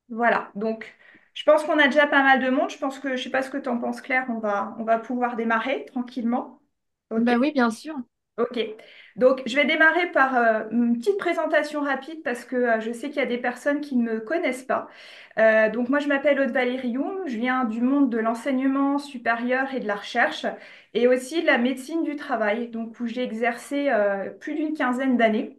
Voilà, donc je pense qu'on a déjà pas mal de monde. Je pense que, je sais pas ce que tu en penses, Claire, on va pouvoir démarrer tranquillement. Ok. Bah oui, bien sûr. Ok, donc je vais démarrer par une petite présentation rapide parce que je sais qu'il y a des personnes qui ne me connaissent pas. Donc moi je m'appelle Aude Valérie Youm, je viens du monde de l'enseignement supérieur et de la recherche et aussi de la médecine du travail, donc où j'ai exercé plus d'une quinzaine d'années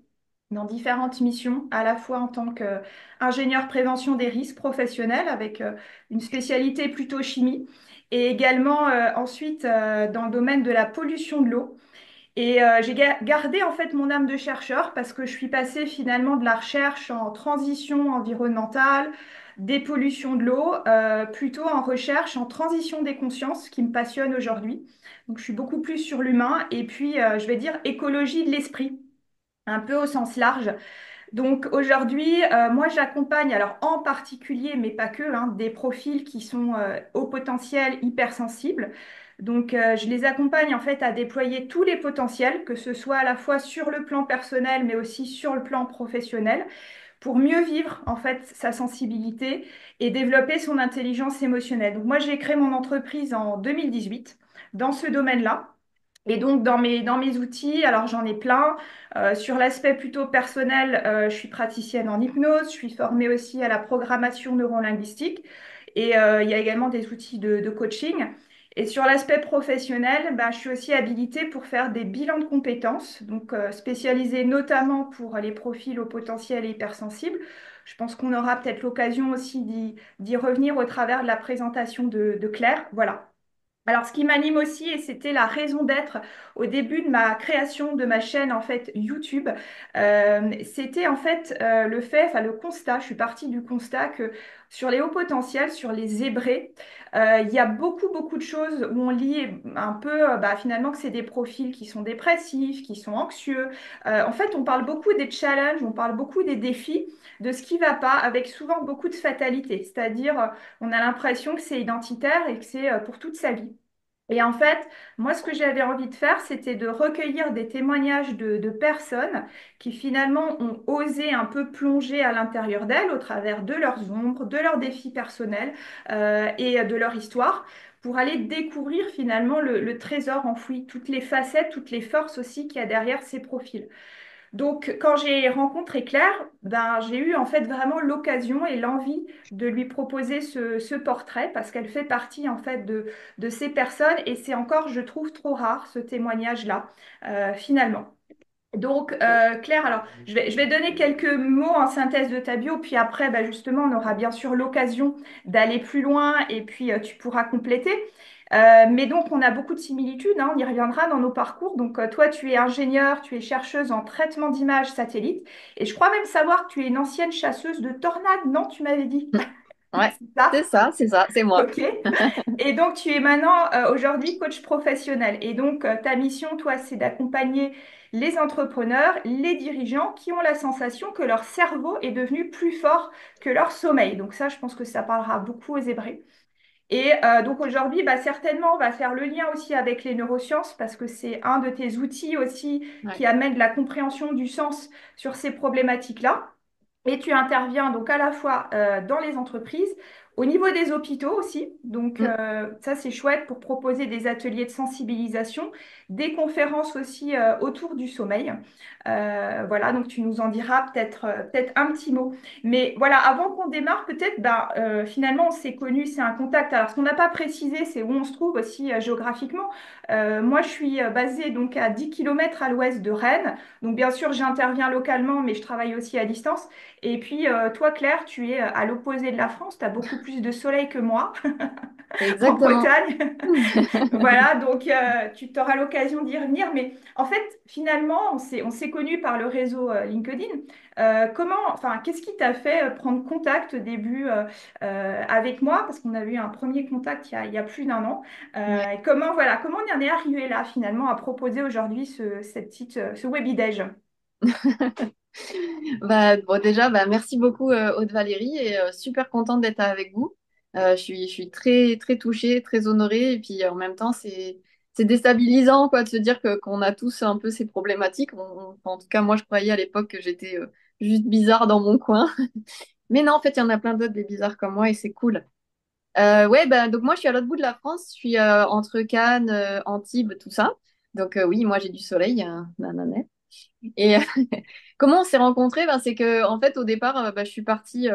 dans différentes missions, à la fois en tant qu'ingénieur prévention des risques professionnels avec une spécialité plutôt chimie et également ensuite dans le domaine de la pollution de l'eau. Et j'ai gardé en fait mon âme de chercheur parce que je suis passée finalement de la recherche en transition environnementale, des pollutions de l'eau, plutôt en recherche en transition des consciences qui me passionne aujourd'hui. Donc je suis beaucoup plus sur l'humain et puis je vais dire écologie de l'esprit, un peu au sens large. Donc aujourd'hui, moi j'accompagne, alors en particulier, mais pas que, hein, des profils qui sont au potentiel hypersensibles. Donc je les accompagne en fait à déployer tous les potentiels, que ce soit à la fois sur le plan personnel, mais aussi sur le plan professionnel, pour mieux vivre en fait sa sensibilité et développer son intelligence émotionnelle. Donc moi j'ai créé mon entreprise en 2018 dans ce domaine-là. Et donc, dans mes outils, alors j'en ai plein. Sur l'aspect plutôt personnel, je suis praticienne en hypnose, je suis formée aussi à la programmation neurolinguistique et il y a également des outils de coaching. Et sur l'aspect professionnel, bah, je suis aussi habilitée pour faire des bilans de compétences, donc spécialisée notamment pour les profils au potentiel et hypersensibles. Je pense qu'on aura peut-être l'occasion aussi d'y revenir au travers de la présentation de Claire. Voilà. Alors, ce qui m'anime aussi, et c'était la raison d'être au début de ma création de ma chaîne en fait YouTube, c'était en fait le fait, enfin le constat. Je suis partie du constat que sur les hauts potentiels, sur les zébrés, il y a beaucoup de choses où on lit un peu, bah, finalement que c'est des profils qui sont dépressifs, qui sont anxieux. En fait, on parle beaucoup des challenges, on parle beaucoup des défis, de ce qui va pas, avec souvent beaucoup de fatalité. C'est-à-dire, on a l'impression que c'est identitaire et que c'est pour toute sa vie. Et en fait, moi, ce que j'avais envie de faire, c'était de recueillir des témoignages de personnes qui finalement ont osé un peu plonger à l'intérieur d'elles au travers de leurs ombres, de leurs défis personnels et de leur histoire pour aller découvrir finalement le trésor enfoui, toutes les facettes, toutes les forces aussi qu'il y a derrière ces profils. Donc, quand j'ai rencontré Claire, ben, j'ai eu en fait vraiment l'occasion et l'envie de lui proposer ce portrait parce qu'elle fait partie en fait de ces personnes et c'est encore, je trouve, trop rare ce témoignage-là, finalement. Donc, Claire, alors, je vais donner quelques mots en synthèse de ta bio, puis après, bah, justement, on aura bien sûr l'occasion d'aller plus loin et puis tu pourras compléter. Mais donc, on a beaucoup de similitudes, hein, on y reviendra dans nos parcours. Donc, toi, tu es ingénieure, tu es chercheuse en traitement d'images satellites, et je crois même savoir que tu es une ancienne chasseuse de tornades, non, tu m'avais dit. Ouais, C'est ça? c'est ça, c'est moi. Ok. Et donc, tu es maintenant, aujourd'hui, coach professionnel. Et donc, ta mission, toi, c'est d'accompagner les entrepreneurs, les dirigeants qui ont la sensation que leur cerveau est devenu plus fort que leur sommeil. Donc, ça, je pense que ça parlera beaucoup aux Hébreux. Et donc, aujourd'hui, bah, certainement, on va faire le lien aussi avec les neurosciences parce que c'est un de tes outils aussi Ouais. qui amène de la compréhension du sens sur ces problématiques-là. Et tu interviens donc à la fois dans les entreprises, au niveau des hôpitaux aussi. Donc Mm. ça, c'est chouette pour proposer des ateliers de sensibilisation, des conférences aussi autour du sommeil. Voilà, donc tu nous en diras peut-être un petit mot. Mais voilà, avant qu'on démarre, peut-être, bah, finalement, on s'est connus, c'est un contact. Alors, ce qu'on n'a pas précisé, c'est où on se trouve aussi géographiquement. Moi, je suis basée donc à 10 kilomètres à l'ouest de Rennes. Donc, bien sûr, j'interviens localement, mais je travaille aussi à distance. Et puis, toi, Claire, tu es à l'opposé de la France, tu as beaucoup plus de soleil que moi en Exactement. Bretagne. Voilà, donc tu auras l'occasion d'y revenir. Mais en fait, finalement, on s'est connus par le réseau LinkedIn. Enfin, qu'est-ce qui t'a fait prendre contact au début avec moi? Parce qu'on a eu un premier contact il y a plus d'un an. Ouais. Comment on en est arrivé là, finalement, à proposer aujourd'hui ce Webidège? Bah, bon, déjà, bah, merci beaucoup, Aude Valérie, et super contente d'être avec vous. Je suis très, très touchée, très honorée, et puis en même temps, c'est déstabilisant, quoi, de se dire qu'on a tous un peu ces problématiques. En tout cas, moi, je croyais à l'époque que j'étais juste bizarre dans mon coin. Mais non, en fait, il y en a plein d'autres des bizarres comme moi et c'est cool. Ouais, ben, donc moi, je suis à l'autre bout de la France. Je suis entre Cannes, Antibes, tout ça. Donc oui, moi, j'ai du soleil. Nanana. Et comment on s'est rencontrés? Ben, c'est que, en fait, au départ, ben, je suis partie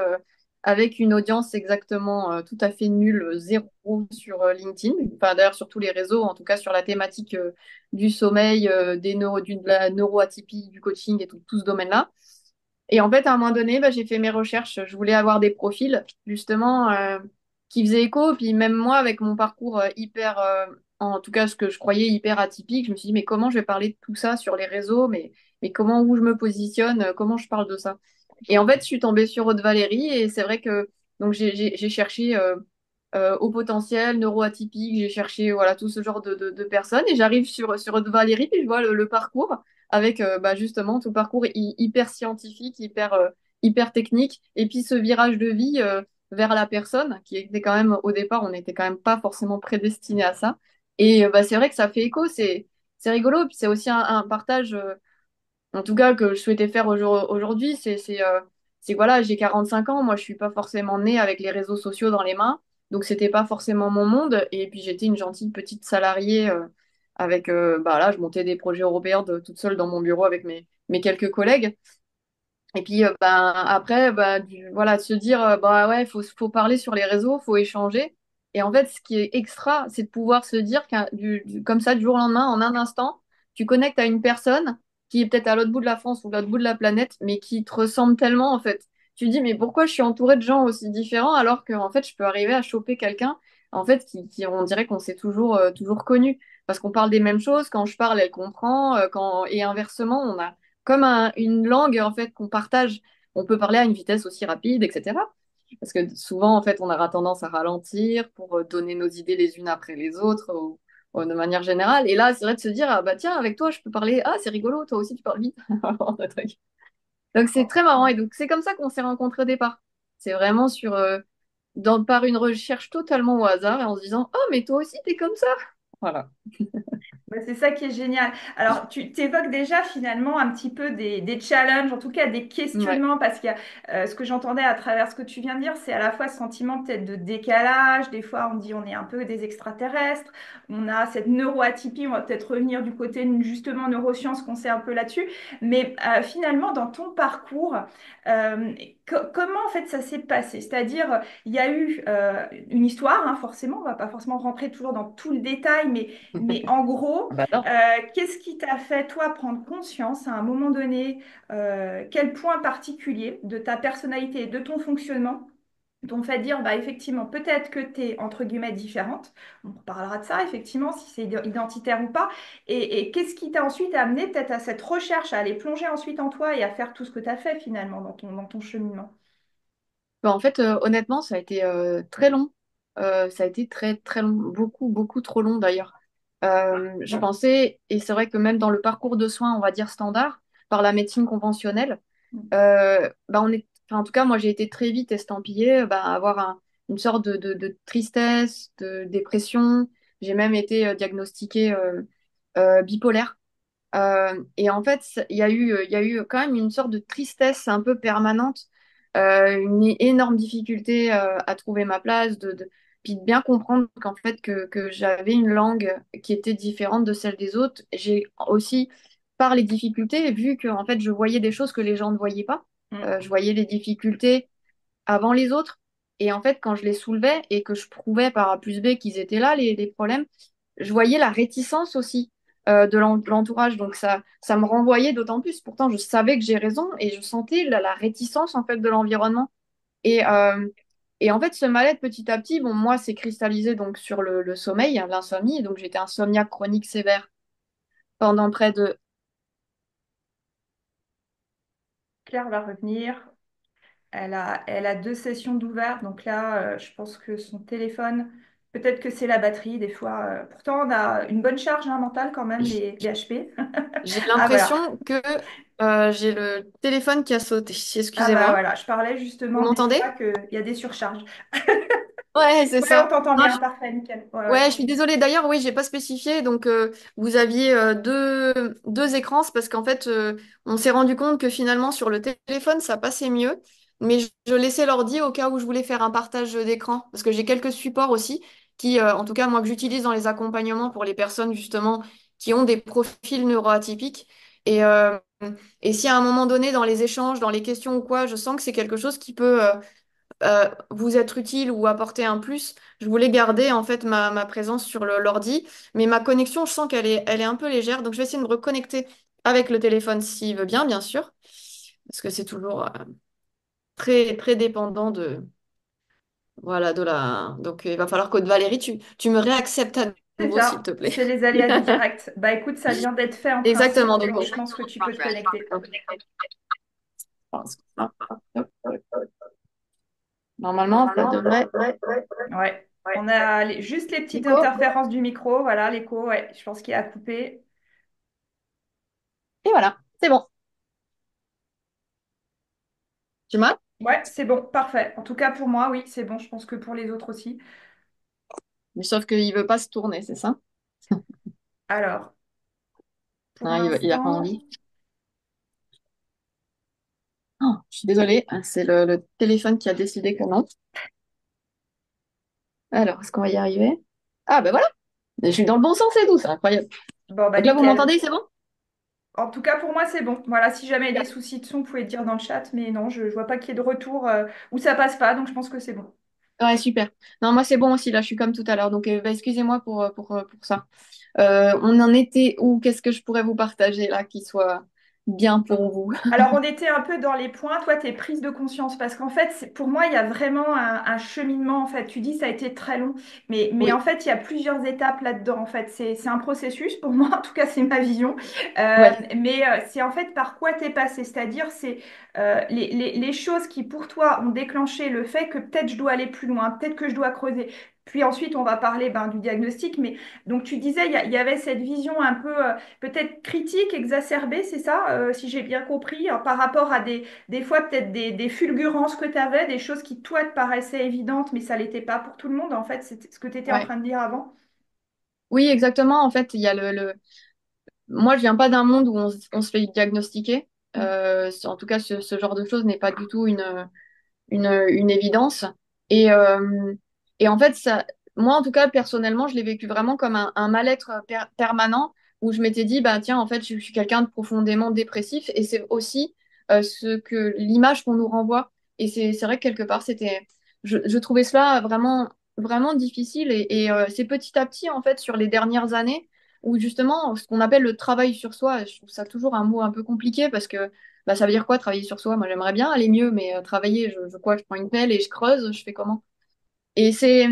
avec une audience exactement tout à fait nulle, zéro sur LinkedIn. Enfin, d'ailleurs, sur tous les réseaux, en tout cas sur la thématique du sommeil, de la neuroatypie, du coaching et tout ce domaine-là. Et en fait, à un moment donné, bah, j'ai fait mes recherches. Je voulais avoir des profils, justement, qui faisaient écho. Puis même moi, avec mon parcours hyper, en tout cas, ce que je croyais hyper atypique, je me suis dit, mais comment je vais parler de tout ça sur les réseaux? Mais comment, où je me positionne? Comment je parle de ça? Et en fait, je suis tombée sur Aude Valérie. Et c'est vrai que donc j'ai cherché au potentiel, neuroatypique. J'ai cherché voilà, tout ce genre de personnes. Et j'arrive sur Aude Valérie, puis je vois le parcours avec bah, justement tout parcours hyper scientifique, hyper technique, et puis ce virage de vie vers la personne, qui était quand même, au départ, on n'était quand même pas forcément prédestiné à ça. Et bah, c'est vrai que ça fait écho, c'est rigolo, puis c'est aussi un partage, en tout cas, que je souhaitais faire aujourd'hui, c'est voilà, j'ai 45 ans, moi je suis pas forcément née avec les réseaux sociaux dans les mains, donc c'était pas forcément mon monde, et puis j'étais une gentille petite salariée avec, bah là, je montais des projets européens toute seule dans mon bureau avec mes quelques collègues. Et puis ben, après, bah, voilà, de se dire, bah ouais, faut parler sur les réseaux, faut échanger. Et en fait, ce qui est extra, c'est de pouvoir se dire comme ça, du jour au lendemain, en un instant, tu connectes à une personne qui est peut-être à l'autre bout de la France ou à l'autre bout de la planète, mais qui te ressemble tellement, en fait. Tu te dis, mais pourquoi je suis entourée de gens aussi différents alors que, en fait, je peux arriver à choper quelqu'un, en fait, on dirait qu'on s'est toujours connu. Parce qu'on parle des mêmes choses, quand je parle, elle comprend, et inversement, on a comme une langue en fait qu'on partage. On peut parler à une vitesse aussi rapide, etc. Parce que souvent, en fait, on aura tendance à ralentir pour donner nos idées les unes après les autres, ou de manière générale. Et là, c'est vrai de se dire, ah bah tiens, avec toi, je peux parler, ah c'est rigolo, toi aussi tu parles vite. Un truc. Donc c'est très marrant. Et donc c'est comme ça qu'on s'est rencontrés au départ. C'est vraiment par une recherche totalement au hasard et en se disant, oh mais toi aussi t'es comme ça. Voilà. Bah, c'est ça qui est génial. Alors, tu t'évoques déjà finalement un petit peu des challenges, en tout cas des Ouais. questionnements, parce que ce que j'entendais à travers ce que tu viens de dire, c'est à la fois ce sentiment peut-être de décalage. Des fois, on dit on est un peu des extraterrestres. On a cette neuroatypie. On va peut-être revenir du côté justement neurosciences, qu'on sait un peu là-dessus. Mais finalement, dans ton parcours, comment en fait ça s'est passé? C'est-à-dire, il y a eu une histoire, hein, forcément. On va pas forcément rentrer toujours dans tout le détail, mais en gros, Ah bah non. qu'est-ce qui t'a fait, toi, prendre conscience à un moment donné, quel point particulier de ta personnalité, de ton fonctionnement, t'ont fait dire, bah, effectivement, peut-être que tu es, entre guillemets, différente. On reparlera de ça, effectivement, si c'est identitaire ou pas. Et qu'est-ce qui t'a ensuite amené peut-être à cette recherche, à aller plonger ensuite en toi et à faire tout ce que tu as fait finalement dans ton cheminement? Bah, en fait, honnêtement, ça a été très long. Ça a été très, très long. Beaucoup, beaucoup trop long d'ailleurs. Je pensais, et c'est vrai que même dans le parcours de soins, on va dire standard, par la médecine conventionnelle, bah, enfin, en tout cas, moi, j'ai été très vite estampillée, bah, à avoir une sorte de tristesse, de dépression. J'ai même été diagnostiquée bipolaire. Et en fait, il y a eu quand même une sorte de tristesse un peu permanente, une énorme difficulté à trouver ma place, puis de bien comprendre qu'en fait que j'avais une langue qui était différente de celle des autres. J'ai aussi, par les difficultés, vu que en fait je voyais des choses que les gens ne voyaient pas. Mm. Je voyais les difficultés avant les autres. Et en fait, quand je les soulevais et que je prouvais par A plus B qu'ils étaient là, les problèmes, je voyais la réticence aussi de l'entourage. Donc ça me renvoyait d'autant plus. Pourtant, je savais que j'ai raison et je sentais la réticence en fait de l'environnement. Et, euh, et en fait, ce mal-être petit à petit, bon, moi, c'est cristallisé donc sur le sommeil, hein, l'insomnie. Donc j'étais insomniaque chronique sévère pendant près de... Claire va revenir. Elle a deux sessions d'ouvert, donc là, je pense que son téléphone, peut-être que c'est la batterie, des fois. Pourtant, on a une bonne charge hein, mentale quand même, les HP. J'ai Ah voilà. l'impression que j'ai le téléphone qui a sauté. Ah bah Excusez-moi. voilà, je parlais Vous justement des fois m'entendez? qu'il y a des surcharges. Ouais, c'est Ouais, on ça. t'entend Non, bien, parfait, nickel. Ouais, ouais. ouais, je suis désolée. D'ailleurs, oui, j'ai pas spécifié. Donc, vous aviez deux écrans, c'est parce qu'en fait, on s'est rendu compte que finalement, sur le téléphone, ça passait mieux. mais je laissais l'ordi au cas où je voulais faire un partage d'écran. Parce que j'ai quelques supports aussi qui, en tout cas, moi, que j'utilise dans les accompagnements pour les personnes justement qui ont des profils neuroatypiques. Et, euh, et si à un moment donné, dans les échanges, dans les questions ou quoi, je sens que c'est quelque chose qui peut vous être utile ou apporter un plus, je voulais garder en fait ma présence sur l'ordi. Mais ma connexion, je sens elle est un peu légère. Donc je vais essayer de me reconnecter avec le téléphone s'il veut bien, bien sûr. Parce que c'est toujours très, très dépendant de, voilà, de la... Donc il va falloir que Valérie, tu me réacceptes à C'est nouveau, s'il ça, te plaît. c'est les aléas du direct. Bah écoute, ça vient d'être fait en Exactement. principe, Donc, donc je pense que tu peux te connecter. normalement, ça devrait... Ouais. On a juste les petites Nico. interférences du micro, voilà, l'écho, ouais, je pense qu'il a coupé. Et voilà, c'est bon. Tu m'as? Ouais, c'est bon, parfait. En tout cas pour moi, oui, c'est bon, je pense que pour les autres aussi. Mais sauf qu'il veut pas se tourner, c'est ça? Alors, pour Non, il a pas l'instant, envie. Oh, je suis désolée, hein, c'est le téléphone qui a décidé que non. Alors, est-ce qu'on va y arriver? Ah, ben voilà! Je suis dans le bon sens et tout, c'est incroyable. bon bah Donc là, vous nickel. m'entendez, c'est bon? En tout cas pour moi, c'est bon. Voilà, si jamais il y a des soucis de son, vous pouvez le dire dans le chat, mais non, je vois pas qu'il y ait de retour où ça passe pas, donc je pense que c'est bon. Ouais, super. Non, moi, c'est bon aussi, là, je suis comme tout à l'heure. Donc, bah, excusez-moi pour ça. On en était où? Qu'est-ce que je pourrais vous partager là qui soit bien pour vous? Alors, on était un peu dans les points, toi, tes prises de conscience, parce qu'en fait, pour moi, il y a vraiment un cheminement, en fait. Tu dis, ça a été très long, mais en Oui, fait, il y a plusieurs étapes là-dedans, en fait. C'est un processus, pour moi, en tout cas, c'est ma vision. ouais, Mais c'est en fait par quoi t'es passé, c'est-à-dire, c'est les choses qui, pour toi, ont déclenché le fait que peut-être je dois aller plus loin, peut-être que je dois creuser. Puis ensuite, on va parler ben, du diagnostic, mais donc tu disais, il y avait cette vision un peu peut-être critique, exacerbée, c'est ça, si j'ai bien compris, hein, par rapport à des fois peut-être des fulgurances que tu avais, des choses qui toi te paraissaient évidentes, mais ça l'était pas pour tout le monde, en fait, c'est ce que tu étais en ouais. train de dire avant. Oui, exactement. En fait, il y a moi, je viens pas d'un monde où on se fait diagnostiquer. Mm. En tout cas, ce genre de choses n'est pas du tout une évidence. Et, et en fait, ça, moi, en tout cas, personnellement, je l'ai vécu vraiment comme un mal-être permanent où je m'étais dit, bah, tiens, en fait, je suis quelqu'un de profondément dépressif et c'est aussi ce que l'image qu'on nous renvoie. Et c'est vrai que quelque part, je trouvais cela vraiment, vraiment difficile et c'est petit à petit, en fait, sur les dernières années où justement, ce qu'on appelle le travail sur soi, je trouve ça toujours un mot un peu compliqué parce que bah, ça veut dire quoi travailler sur soi? Moi, j'aimerais bien aller mieux, mais travailler, quoi, je prends une pelle et je creuse, je fais comment? Et c'est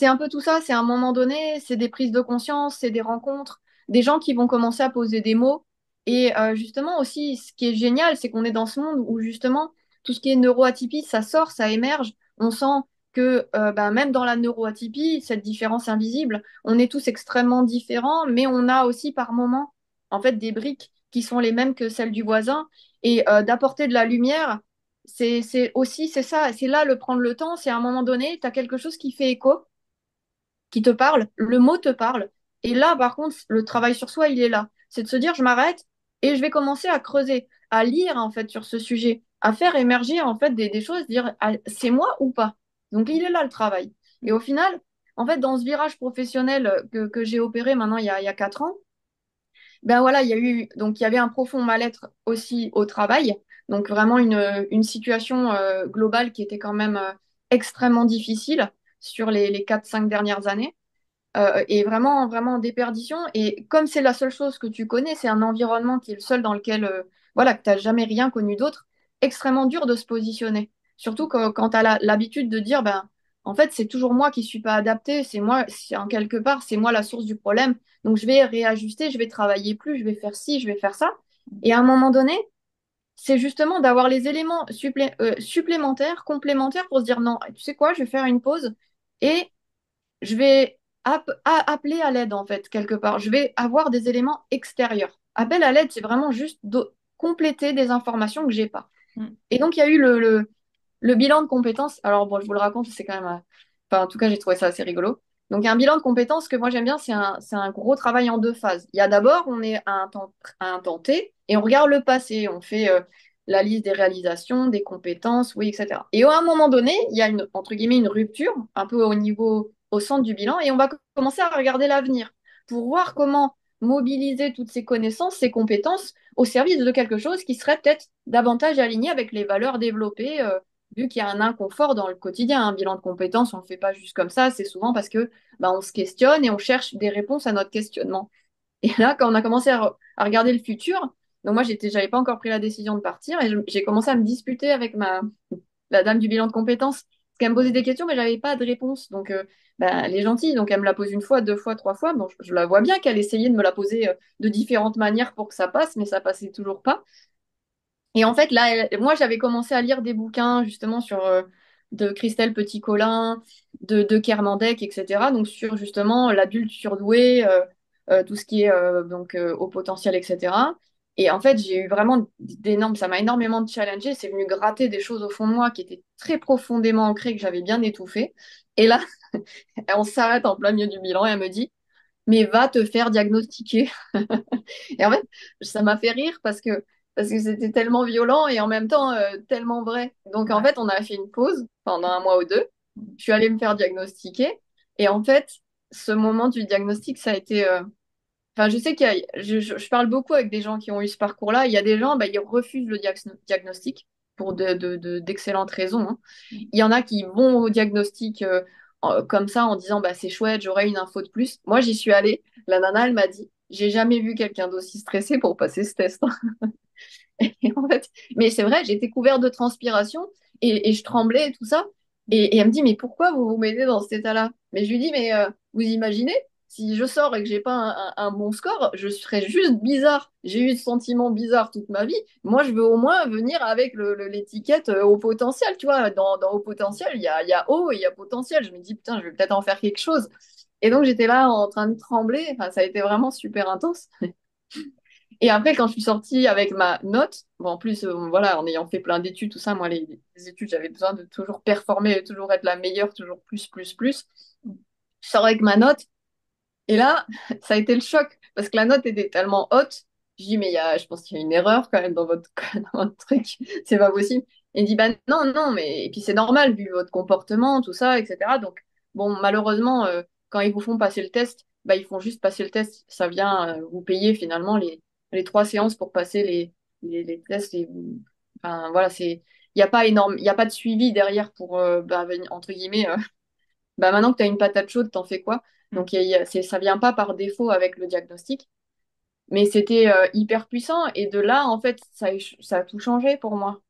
un peu tout ça, c'est à un moment donné, c'est des prises de conscience, c'est des rencontres, des gens qui vont commencer à poser des mots. Et justement aussi, ce qui est génial, c'est qu'on est dans ce monde où justement, tout ce qui est neuroatypie, ça sort, ça émerge. On sent que ben, même dans la neuroatypie, cette différence invisible, on est tous extrêmement différents, mais on a aussi par moments, en fait, des briques qui sont les mêmes que celles du voisin. Et d'apporter de la lumière c'est aussi, c'est ça, c'est là le prendre le temps, c'est à un moment donné, tu as quelque chose qui fait écho, qui te parle, le mot te parle. Et là, par contre, le travail sur soi, il est là. C'est de se dire, je m'arrête et je vais commencer à creuser, à lire en fait sur ce sujet, à faire émerger en fait des choses, dire, ah, c'est moi ou pas. Donc, il est là le travail. Et au final, en fait, dans ce virage professionnel que j'ai opéré maintenant il y a 4 ans, ben voilà, il y avait un profond mal-être aussi au travail, donc vraiment une situation globale qui était quand même extrêmement difficile sur les 4-5 dernières années et vraiment, vraiment en déperdition. Et comme c'est la seule chose que tu connais, c'est un environnement qui est le seul dans lequel, voilà, que tu n'as jamais rien connu d'autre, extrêmement dur de se positionner. Surtout quand tu as l'habitude de dire, ben, en fait, c'est toujours moi qui suis pas adapté, c'est moi, en quelque part, c'est moi la source du problème. Donc, je vais réajuster, je vais travailler plus, je vais faire ci, je vais faire ça. Et à un moment donné, c'est justement d'avoir les éléments supplémentaires, complémentaires pour se dire, non, tu sais quoi, je vais faire une pause. Et je vais appeler à l'aide, en fait, quelque part. Je vais avoir des éléments extérieurs. Appel à l'aide, c'est vraiment juste compléter des informations que j'ai pas. Mm. Et donc, il y a eu le bilan de compétences. Alors, bon, je vous le raconte, c'est quand même. Enfin, en tout cas, j'ai trouvé ça assez rigolo. Donc, il y a un bilan de compétences que moi j'aime bien, c'est un gros travail en deux phases. Il y a d'abord, on est à un temps T et on regarde le passé. On fait la liste des réalisations, des compétences, oui, etc. Et à un moment donné, il y a entre guillemets, une rupture, un peu au centre du bilan, et on va commencer à regarder l'avenir pour voir comment mobiliser toutes ces connaissances, ces compétences au service de quelque chose qui serait peut-être davantage aligné avec les valeurs développées, vu qu'il y a un inconfort dans le quotidien. Un bilan de compétences, on ne le fait pas juste comme ça, c'est souvent parce que on se questionne et on cherche des réponses à notre questionnement. Et là, quand on a commencé à regarder le futur, donc moi, j'avais pas encore pris la décision de partir et j'ai commencé à me disputer avec la dame du bilan de compétences. Parce qu'elle me posait des questions, mais j'avais pas de réponse. Donc, elle est gentille. Donc, elle me la pose une fois, deux fois, trois fois. Bon, je la vois bien qu'elle essayait de me la poser de différentes manières pour que ça passe, mais ça passait toujours pas. Et en fait, là, moi, j'avais commencé à lire des bouquins justement sur de Christelle Petit-Colin, de Kermandek, etc. Donc sur justement l'adulte surdoué, tout ce qui est au potentiel, etc. Et en fait, j'ai eu vraiment ça m'a énormément challengé. C'est venu gratter des choses au fond de moi qui étaient très profondément ancrées, que j'avais bien étouffées. Et là, on s'arrête en plein milieu du bilan et elle me dit, mais va te faire diagnostiquer. Et en fait, ça m'a fait rire parce que c'était tellement violent et en même temps tellement vrai. Donc en Ouais. fait, on a fait une pause pendant un mois ou deux. Je suis allée me faire diagnostiquer. Et en fait, ce moment du diagnostic, ça a été. Enfin, je sais je parle beaucoup avec des gens qui ont eu ce parcours-là. Il y a des gens, ils refusent le diagnostic pour d'excellentes raisons, hein. Il y en a qui vont au diagnostic comme ça en disant bah c'est chouette, j'aurai une info de plus. Moi, j'y suis allée. La nana, elle m'a dit, j'ai jamais vu quelqu'un d'aussi stressé pour passer ce test. Et en fait, mais c'est vrai, j'étais couverte de transpiration et je tremblais et tout ça. Et elle me dit, mais pourquoi vous vous mettez dans cet état-là? Mais je lui dis, mais vous imaginez, si je sors et que j'ai pas un bon score, je serais juste bizarre. J'ai eu ce sentiment bizarre toute ma vie. Moi, je veux au moins venir avec l'étiquette au potentiel, tu vois. Dans au potentiel, il y a haut et il y a potentiel. Je me dis, putain, je vais peut-être en faire quelque chose. Et donc, j'étais là en train de trembler. Enfin, ça a été vraiment super intense. Et après, quand je suis sortie avec ma note, bon, en plus, voilà, en ayant fait plein d'études, tout ça, moi, les études, j'avais besoin de toujours performer, toujours être la meilleure, toujours plus, plus, plus. Je sors avec ma note, et là, ça a été le choc, parce que la note était tellement haute. Je dis, mais je pense qu'il y a une erreur quand même dans votre, dans votre truc, c'est pas possible. Et il dit, bah non, non, mais, et puis c'est normal, vu votre comportement, tout ça, etc. Donc, bon, malheureusement, quand ils vous font passer le test, ils font juste passer le test, ça vient vous payer finalement les 3 séances pour passer les tests. Enfin, voilà, il n'y a pas énorme, il y a pas de suivi derrière pour, entre guillemets, maintenant que tu as une patate chaude, t'en fais quoi? Donc, ça vient pas par défaut avec le diagnostic, mais c'était hyper puissant. Et de là, en fait, ça a tout changé pour moi.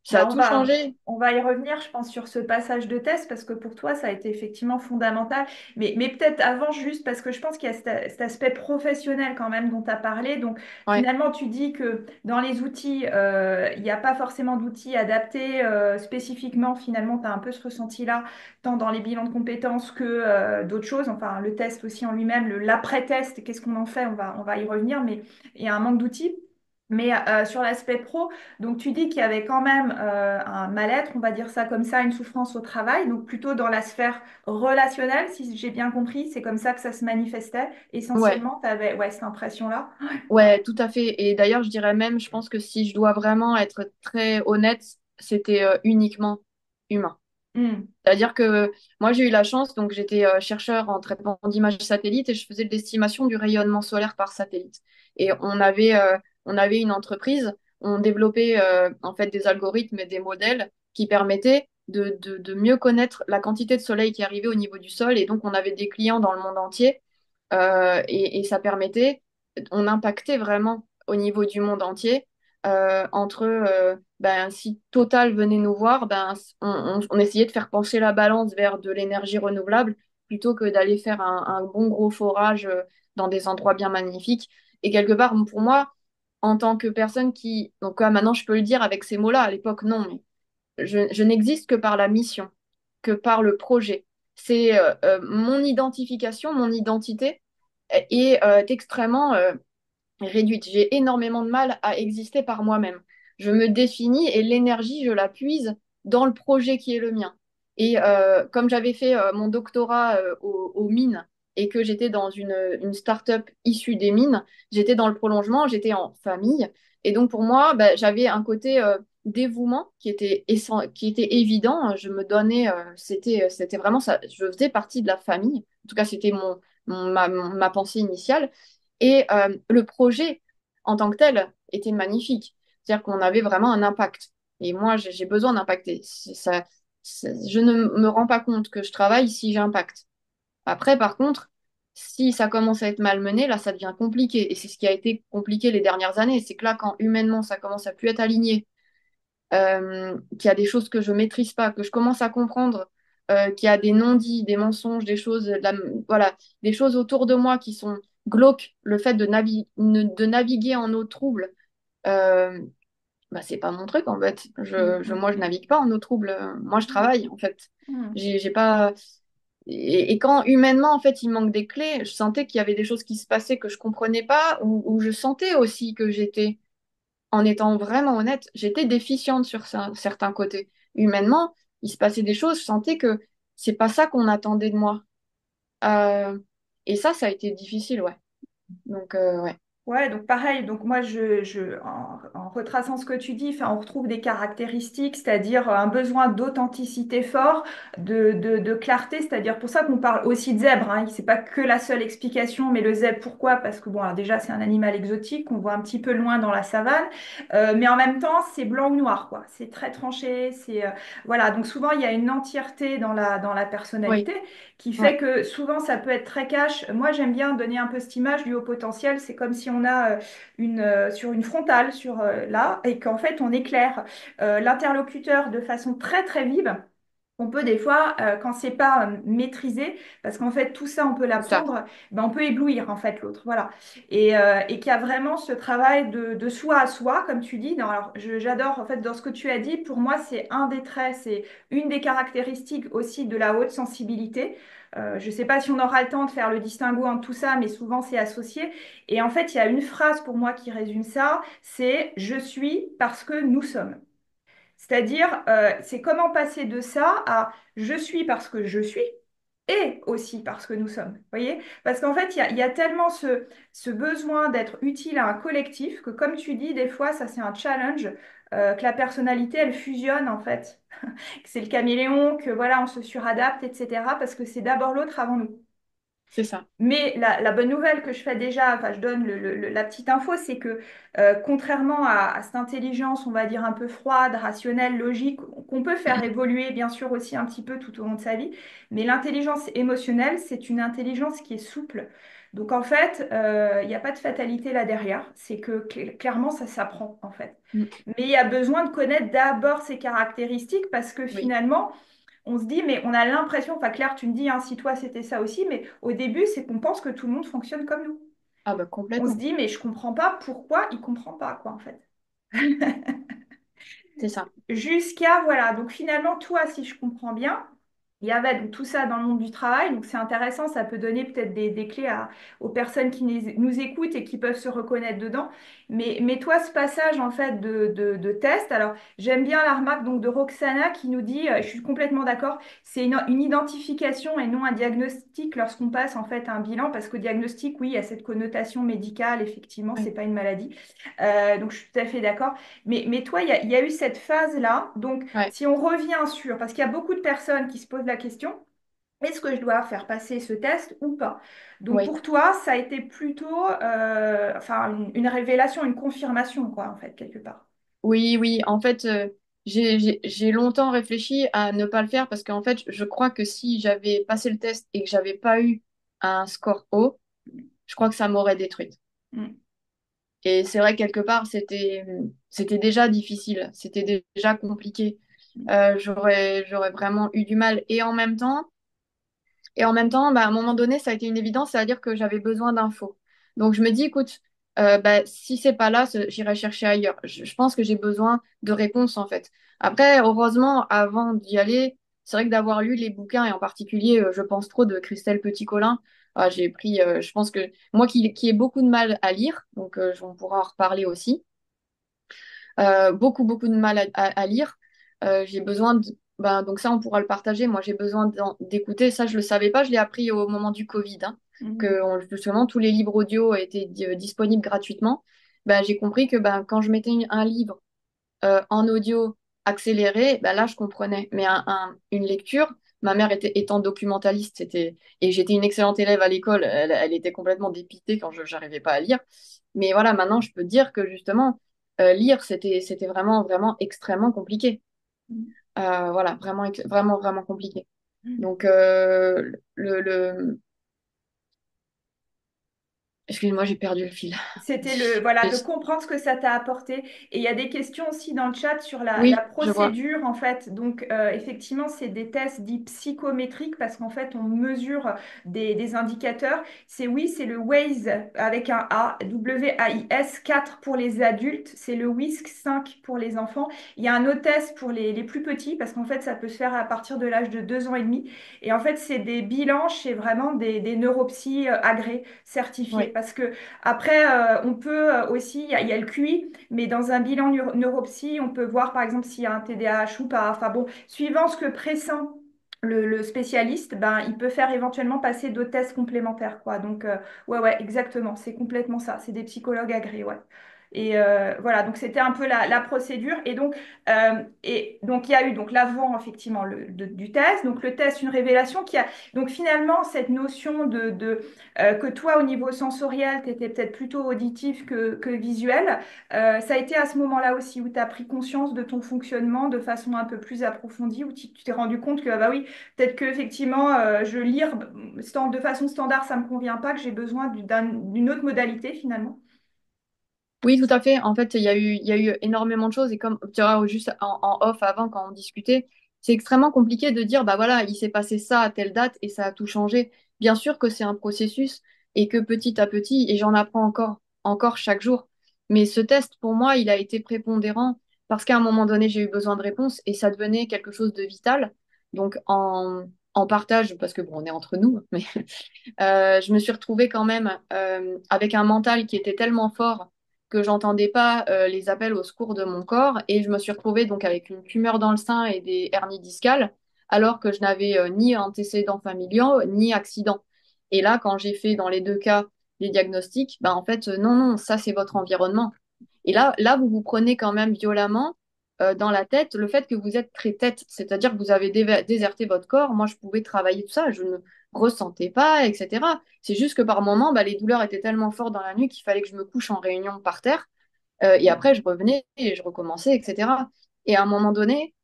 Ça a Bah, tout changé. on va y revenir, je pense, sur ce passage de test, parce que pour toi, ça a été effectivement fondamental. Mais peut-être avant, juste parce que je pense qu'il y a cet aspect professionnel quand même dont tu as parlé. Donc, Ouais, finalement, tu dis que dans les outils, il n'y a pas forcément d'outils adaptés spécifiquement. Finalement, tu as un peu ce ressenti-là, tant dans les bilans de compétences que d'autres choses. Enfin, le test aussi en lui-même, l'après-test, qu'est-ce qu'on en fait? On va y revenir, mais il y a un manque d'outils. Mais sur l'aspect pro, donc tu dis qu'il y avait quand même un mal-être, on va dire ça comme ça, une souffrance au travail, donc plutôt dans la sphère relationnelle, si j'ai bien compris, c'est comme ça que ça se manifestait. ouais, Essentiellement, tu avais cette impression-là. Ouais. ouais, tout à fait. Et d'ailleurs, je dirais même, je pense que si je dois vraiment être très honnête, c'était uniquement humain. Hmm. C'est-à-dire que moi, j'ai eu la chance, donc j'étais chercheur en traitement d'images satellites et je faisais de l'estimation du rayonnement solaire par satellite. Et on avait une entreprise, on développait en fait des algorithmes et des modèles qui permettaient de mieux connaître la quantité de soleil qui arrivait au niveau du sol. Et donc, on avait des clients dans le monde entier et ça permettait, on impactait vraiment au niveau du monde entier entre si Total venait nous voir, on essayait de faire pencher la balance vers de l'énergie renouvelable plutôt que d'aller faire un bon gros forage dans des endroits bien magnifiques. Et quelque part, pour moi, en tant que personne donc maintenant je peux le dire avec ces mots-là, à l'époque non, mais je n'existe que par la mission, que par le projet. C'est mon identification, mon identité est extrêmement réduite. J'ai énormément de mal à exister par moi-même. Je me définis et l'énergie, je la puise dans le projet qui est le mien. Et comme j'avais fait mon doctorat aux mines et que j'étais dans une start-up issue des mines, j'étais dans le prolongement, j'étais en famille. Et donc pour moi, bah, j'avais un côté dévouement qui était évident. Je me donnais, c'était vraiment ça. Je faisais partie de la famille. En tout cas, c'était ma pensée initiale. Et le projet en tant que tel était magnifique. C'est-à-dire qu'on avait vraiment un impact. Et moi, j'ai besoin d'impacter. Je ne me rends pas compte que je travaille si j'impacte. Après, par contre, si ça commence à être malmené, là, ça devient compliqué. Et c'est ce qui a été compliqué les dernières années. C'est que là, quand humainement, ça commence à plus être aligné, qu'il y a des choses que je maîtrise pas, que je commence à comprendre, qu'il y a des non-dits, des mensonges, des choses, voilà, des choses autour de moi qui sont glauques, le fait de naviguer en eau trouble, euh, bah, c'est pas mon truc en fait. Mm, mm, Moi, je mm. navigue pas en eau trouble. Moi, je Mm, travaille en fait. mm. J'ai pas. Et quand humainement, en fait, il manque des clés, je sentais qu'il y avait des choses qui se passaient que je comprenais pas, ou je sentais aussi que j'étais, en étant vraiment honnête, j'étais déficiente sur certains côtés. Humainement, il se passait des choses, je sentais que c'est pas ça qu'on attendait de moi. Euh, et ça a été difficile, ouais. Donc, ouais. Ouais, donc pareil, donc moi en retraçant ce que tu dis, enfin, on retrouve des caractéristiques, c'est-à-dire un besoin d'authenticité fort, de clarté, c'est-à-dire pour ça qu'on parle aussi de zèbre, hein. C'est pas que la seule explication, mais le zèbre, pourquoi? Parce que bon, alors déjà c'est un animal exotique qu'on voit un petit peu loin dans la savane, mais en même temps c'est blanc ou noir, quoi. C'est très tranché, voilà, donc souvent il y a une entièreté dans la Oui, personnalité qui fait ouais, que souvent ça peut être très cash. Moi, j'aime bien donner un peu cette image du haut potentiel. C'est comme si on a sur une frontale, là, et qu'en fait on éclaire l'interlocuteur de façon très très vive. On peut des fois, quand c'est pas maîtrisé, parce qu'en fait tout ça on peut c'est ça, l'apprendre, ben, on peut éblouir en fait l'autre, voilà. Et qu'il y a vraiment ce travail de soi à soi, comme tu dis. Alors j'adore en fait dans ce que tu as dit. Pour moi, c'est un des traits, c'est une des caractéristiques aussi de la haute sensibilité. Je ne sais pas si on aura le temps de faire le distinguo entre tout ça, mais souvent c'est associé. Et en fait, il y a une phrase pour moi qui résume ça, c'est je suis parce que nous sommes. C'est-à-dire, c'est comment passer de ça à je suis parce que je suis et aussi parce que nous sommes. Vous voyez? Parce qu'en fait, il y a tellement ce besoin d'être utile à un collectif que, comme tu dis, des fois, ça c'est un challenge, que la personnalité, elle fusionne en fait. Que c'est le caméléon, que voilà, on se suradapte, etc. Parce que c'est d'abord l'autre avant nous. c'est ça. Mais la bonne nouvelle que je fais déjà, enfin je donne la petite info, c'est que contrairement à cette intelligence, on va dire un peu froide, rationnelle, logique, qu'on peut faire évoluer bien sûr aussi un petit peu tout au long de sa vie, mais l'intelligence émotionnelle, c'est une intelligence qui est souple. Donc en fait, il n'y a pas de fatalité là derrière, c'est que clairement ça s'apprend en fait. Mm. Mais il y a besoin de connaître d'abord ses caractéristiques parce que Oui. finalement, on se dit, mais on a l'impression, enfin Claire, tu me dis, hein, si toi c'était ça aussi, mais au début, c'est qu'on pense que tout le monde fonctionne comme nous. Ah bah On se complètement. dit, mais je comprends pas pourquoi il comprend pas, quoi, en fait. C'est ça. Jusqu'à, voilà, donc finalement, toi, si je comprends bien, il y avait donc tout ça dans le monde du travail, donc c'est intéressant, ça peut donner peut-être des clés aux personnes qui nous écoutent et qui peuvent se reconnaître dedans. Mais toi, ce passage en fait de test, alors j'aime bien la remarque donc de Roxana qui nous dit, je suis complètement d'accord, c'est une identification et non un diagnostic lorsqu'on passe en fait un bilan, parce que diagnostic, oui, il y a cette connotation médicale, effectivement, c'est Ouais. pas une maladie. Donc je suis tout à fait d'accord. Mais toi, il y a eu cette phase-là. Donc, Ouais. si on revient sur, parce qu'il y a beaucoup de personnes qui se posent la question, est-ce que je dois faire passer ce test ou pas? Donc, Oui. pour toi, ça a été plutôt enfin, une révélation, une confirmation, quoi, en fait, quelque part. Oui, oui. En fait, j'ai longtemps réfléchi à ne pas le faire parce qu'en fait, je crois que si j'avais passé le test et que j'avais pas eu un score haut, je crois que ça m'aurait détruite. Mm, Et c'est vrai, quelque part, c'était déjà difficile, c'était déjà compliqué. mm, J'aurais vraiment eu du mal. Et en même temps, bah, à un moment donné, ça a été une évidence, c'est-à-dire que j'avais besoin d'infos. Donc je me dis, écoute, bah, si c'est pas là, j'irai chercher ailleurs. Je pense que j'ai besoin de réponses en fait. Après, heureusement, avant d'y aller, c'est vrai que d'avoir lu les bouquins, et en particulier, je pense trop de Christelle Petit-Colin, j'ai pris, je pense que moi qui ai beaucoup de mal à lire, donc on pourra en reparler aussi, beaucoup, beaucoup de mal à lire. J'ai besoin de... Ben, donc ça, on pourra le partager. Moi, j'ai besoin d'écouter. Ça, je le savais pas. Je l'ai appris au moment du Covid, hein, mm, que justement, tous les livres audio étaient disponibles gratuitement. bah, j'ai compris que bah, quand je mettais un livre en audio accéléré, bah, là, je comprenais. Mais une lecture, ma mère étant documentaliste, et j'étais une excellente élève à l'école, elle était complètement dépitée quand je n'arrivais pas à lire. Mais voilà, maintenant, je peux dire que justement, lire, c'était vraiment, vraiment extrêmement compliqué. Voilà, vraiment, vraiment, vraiment compliqué. Donc, excuse-moi, j'ai perdu le fil. C'était voilà, de comprendre ce que ça t'a apporté. Et il y a des questions aussi dans le chat sur la Oui, je vois. procédure, en fait. Donc, effectivement, c'est des tests dits psychométriques parce qu'en fait, on mesure des indicateurs. C'est oui, c'est le WAIS avec un A, WAIS 4 pour les adultes. C'est le WISC 5 pour les enfants. Il y a un autre test pour les plus petits parce qu'en fait, ça peut se faire à partir de l'âge de 2 ans et demi. Et en fait, c'est des bilans chez vraiment des neuropsy agréés, certifiés. Oui. Parce que après, on peut aussi, il y a le QI, mais dans un bilan neuropsy, on peut voir par exemple s'il y a un TDAH ou pas. Enfin bon, suivant ce que pressent le spécialiste, ben, il peut faire éventuellement passer d'autres tests complémentaires, quoi. Donc, ouais, ouais, exactement, c'est complètement ça. C'est des psychologues agréés, ouais. Et voilà, donc c'était un peu la procédure. Et donc il y a eu donc l'avant effectivement du test, donc le test, une révélation qui a donc finalement cette notion que toi, au niveau sensoriel, tu étais peut-être plutôt auditif que visuel. Ça a été à ce moment-là aussi où tu as pris conscience de ton fonctionnement de façon un peu plus approfondie, où tu t'es rendu compte que, ah bah oui, peut-être que effectivement, je lire de façon standard, ça ne me convient pas, que j'ai besoin d'une autre modalité finalement. Oui, tout à fait. En fait, il y a eu énormément de choses et comme tu vois, juste en off avant quand on discutait, c'est extrêmement compliqué de dire, bah voilà, il s'est passé ça à telle date et ça a tout changé. Bien sûr que c'est un processus et que petit à petit, et j'en apprends encore chaque jour. Mais ce test, pour moi, il a été prépondérant parce qu'à un moment donné, j'ai eu besoin de réponses et ça devenait quelque chose de vital. Donc, en partage, parce que bon, on est entre nous, mais je me suis retrouvée quand même avec un mental qui était tellement fort que j'entendais pas les appels au secours de mon corps et je me suis retrouvée donc avec une tumeur dans le sein et des hernies discales alors que je n'avais ni antécédents familiaux ni accident. Et là, quand j'ai fait dans les deux cas les diagnostics, ben en fait non, non, ça c'est votre environnement. Et là, vous vous prenez quand même violemment dans la tête le fait que vous êtes très tête, c'est-à-dire que vous avez déserté votre corps. Moi, je pouvais travailler tout ça, je ne ressentais pas, etc. C'est juste que par moment, bah, les douleurs étaient tellement fortes dans la nuit qu'il fallait que je me couche en réunion par terre. Et après, je revenais et je recommençais, etc. Et à un moment donné,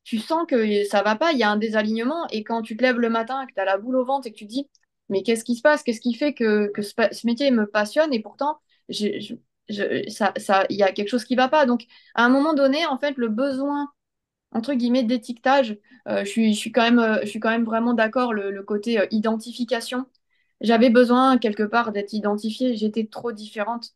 tu sens que ça va pas, il y a un désalignement. Et quand tu te lèves le matin, que tu as la boule au ventre et que tu te dis, mais qu'est-ce qui se passe? Qu'est-ce qui fait que ce métier me passionne? Et pourtant, je, je- il y a quelque chose qui va pas. Donc, à un moment donné, en fait, le besoin entre guillemets d'étiquetage. Je suis quand même vraiment d'accord le côté identification. J'avais besoin quelque part d'être identifiée. J'étais trop différente.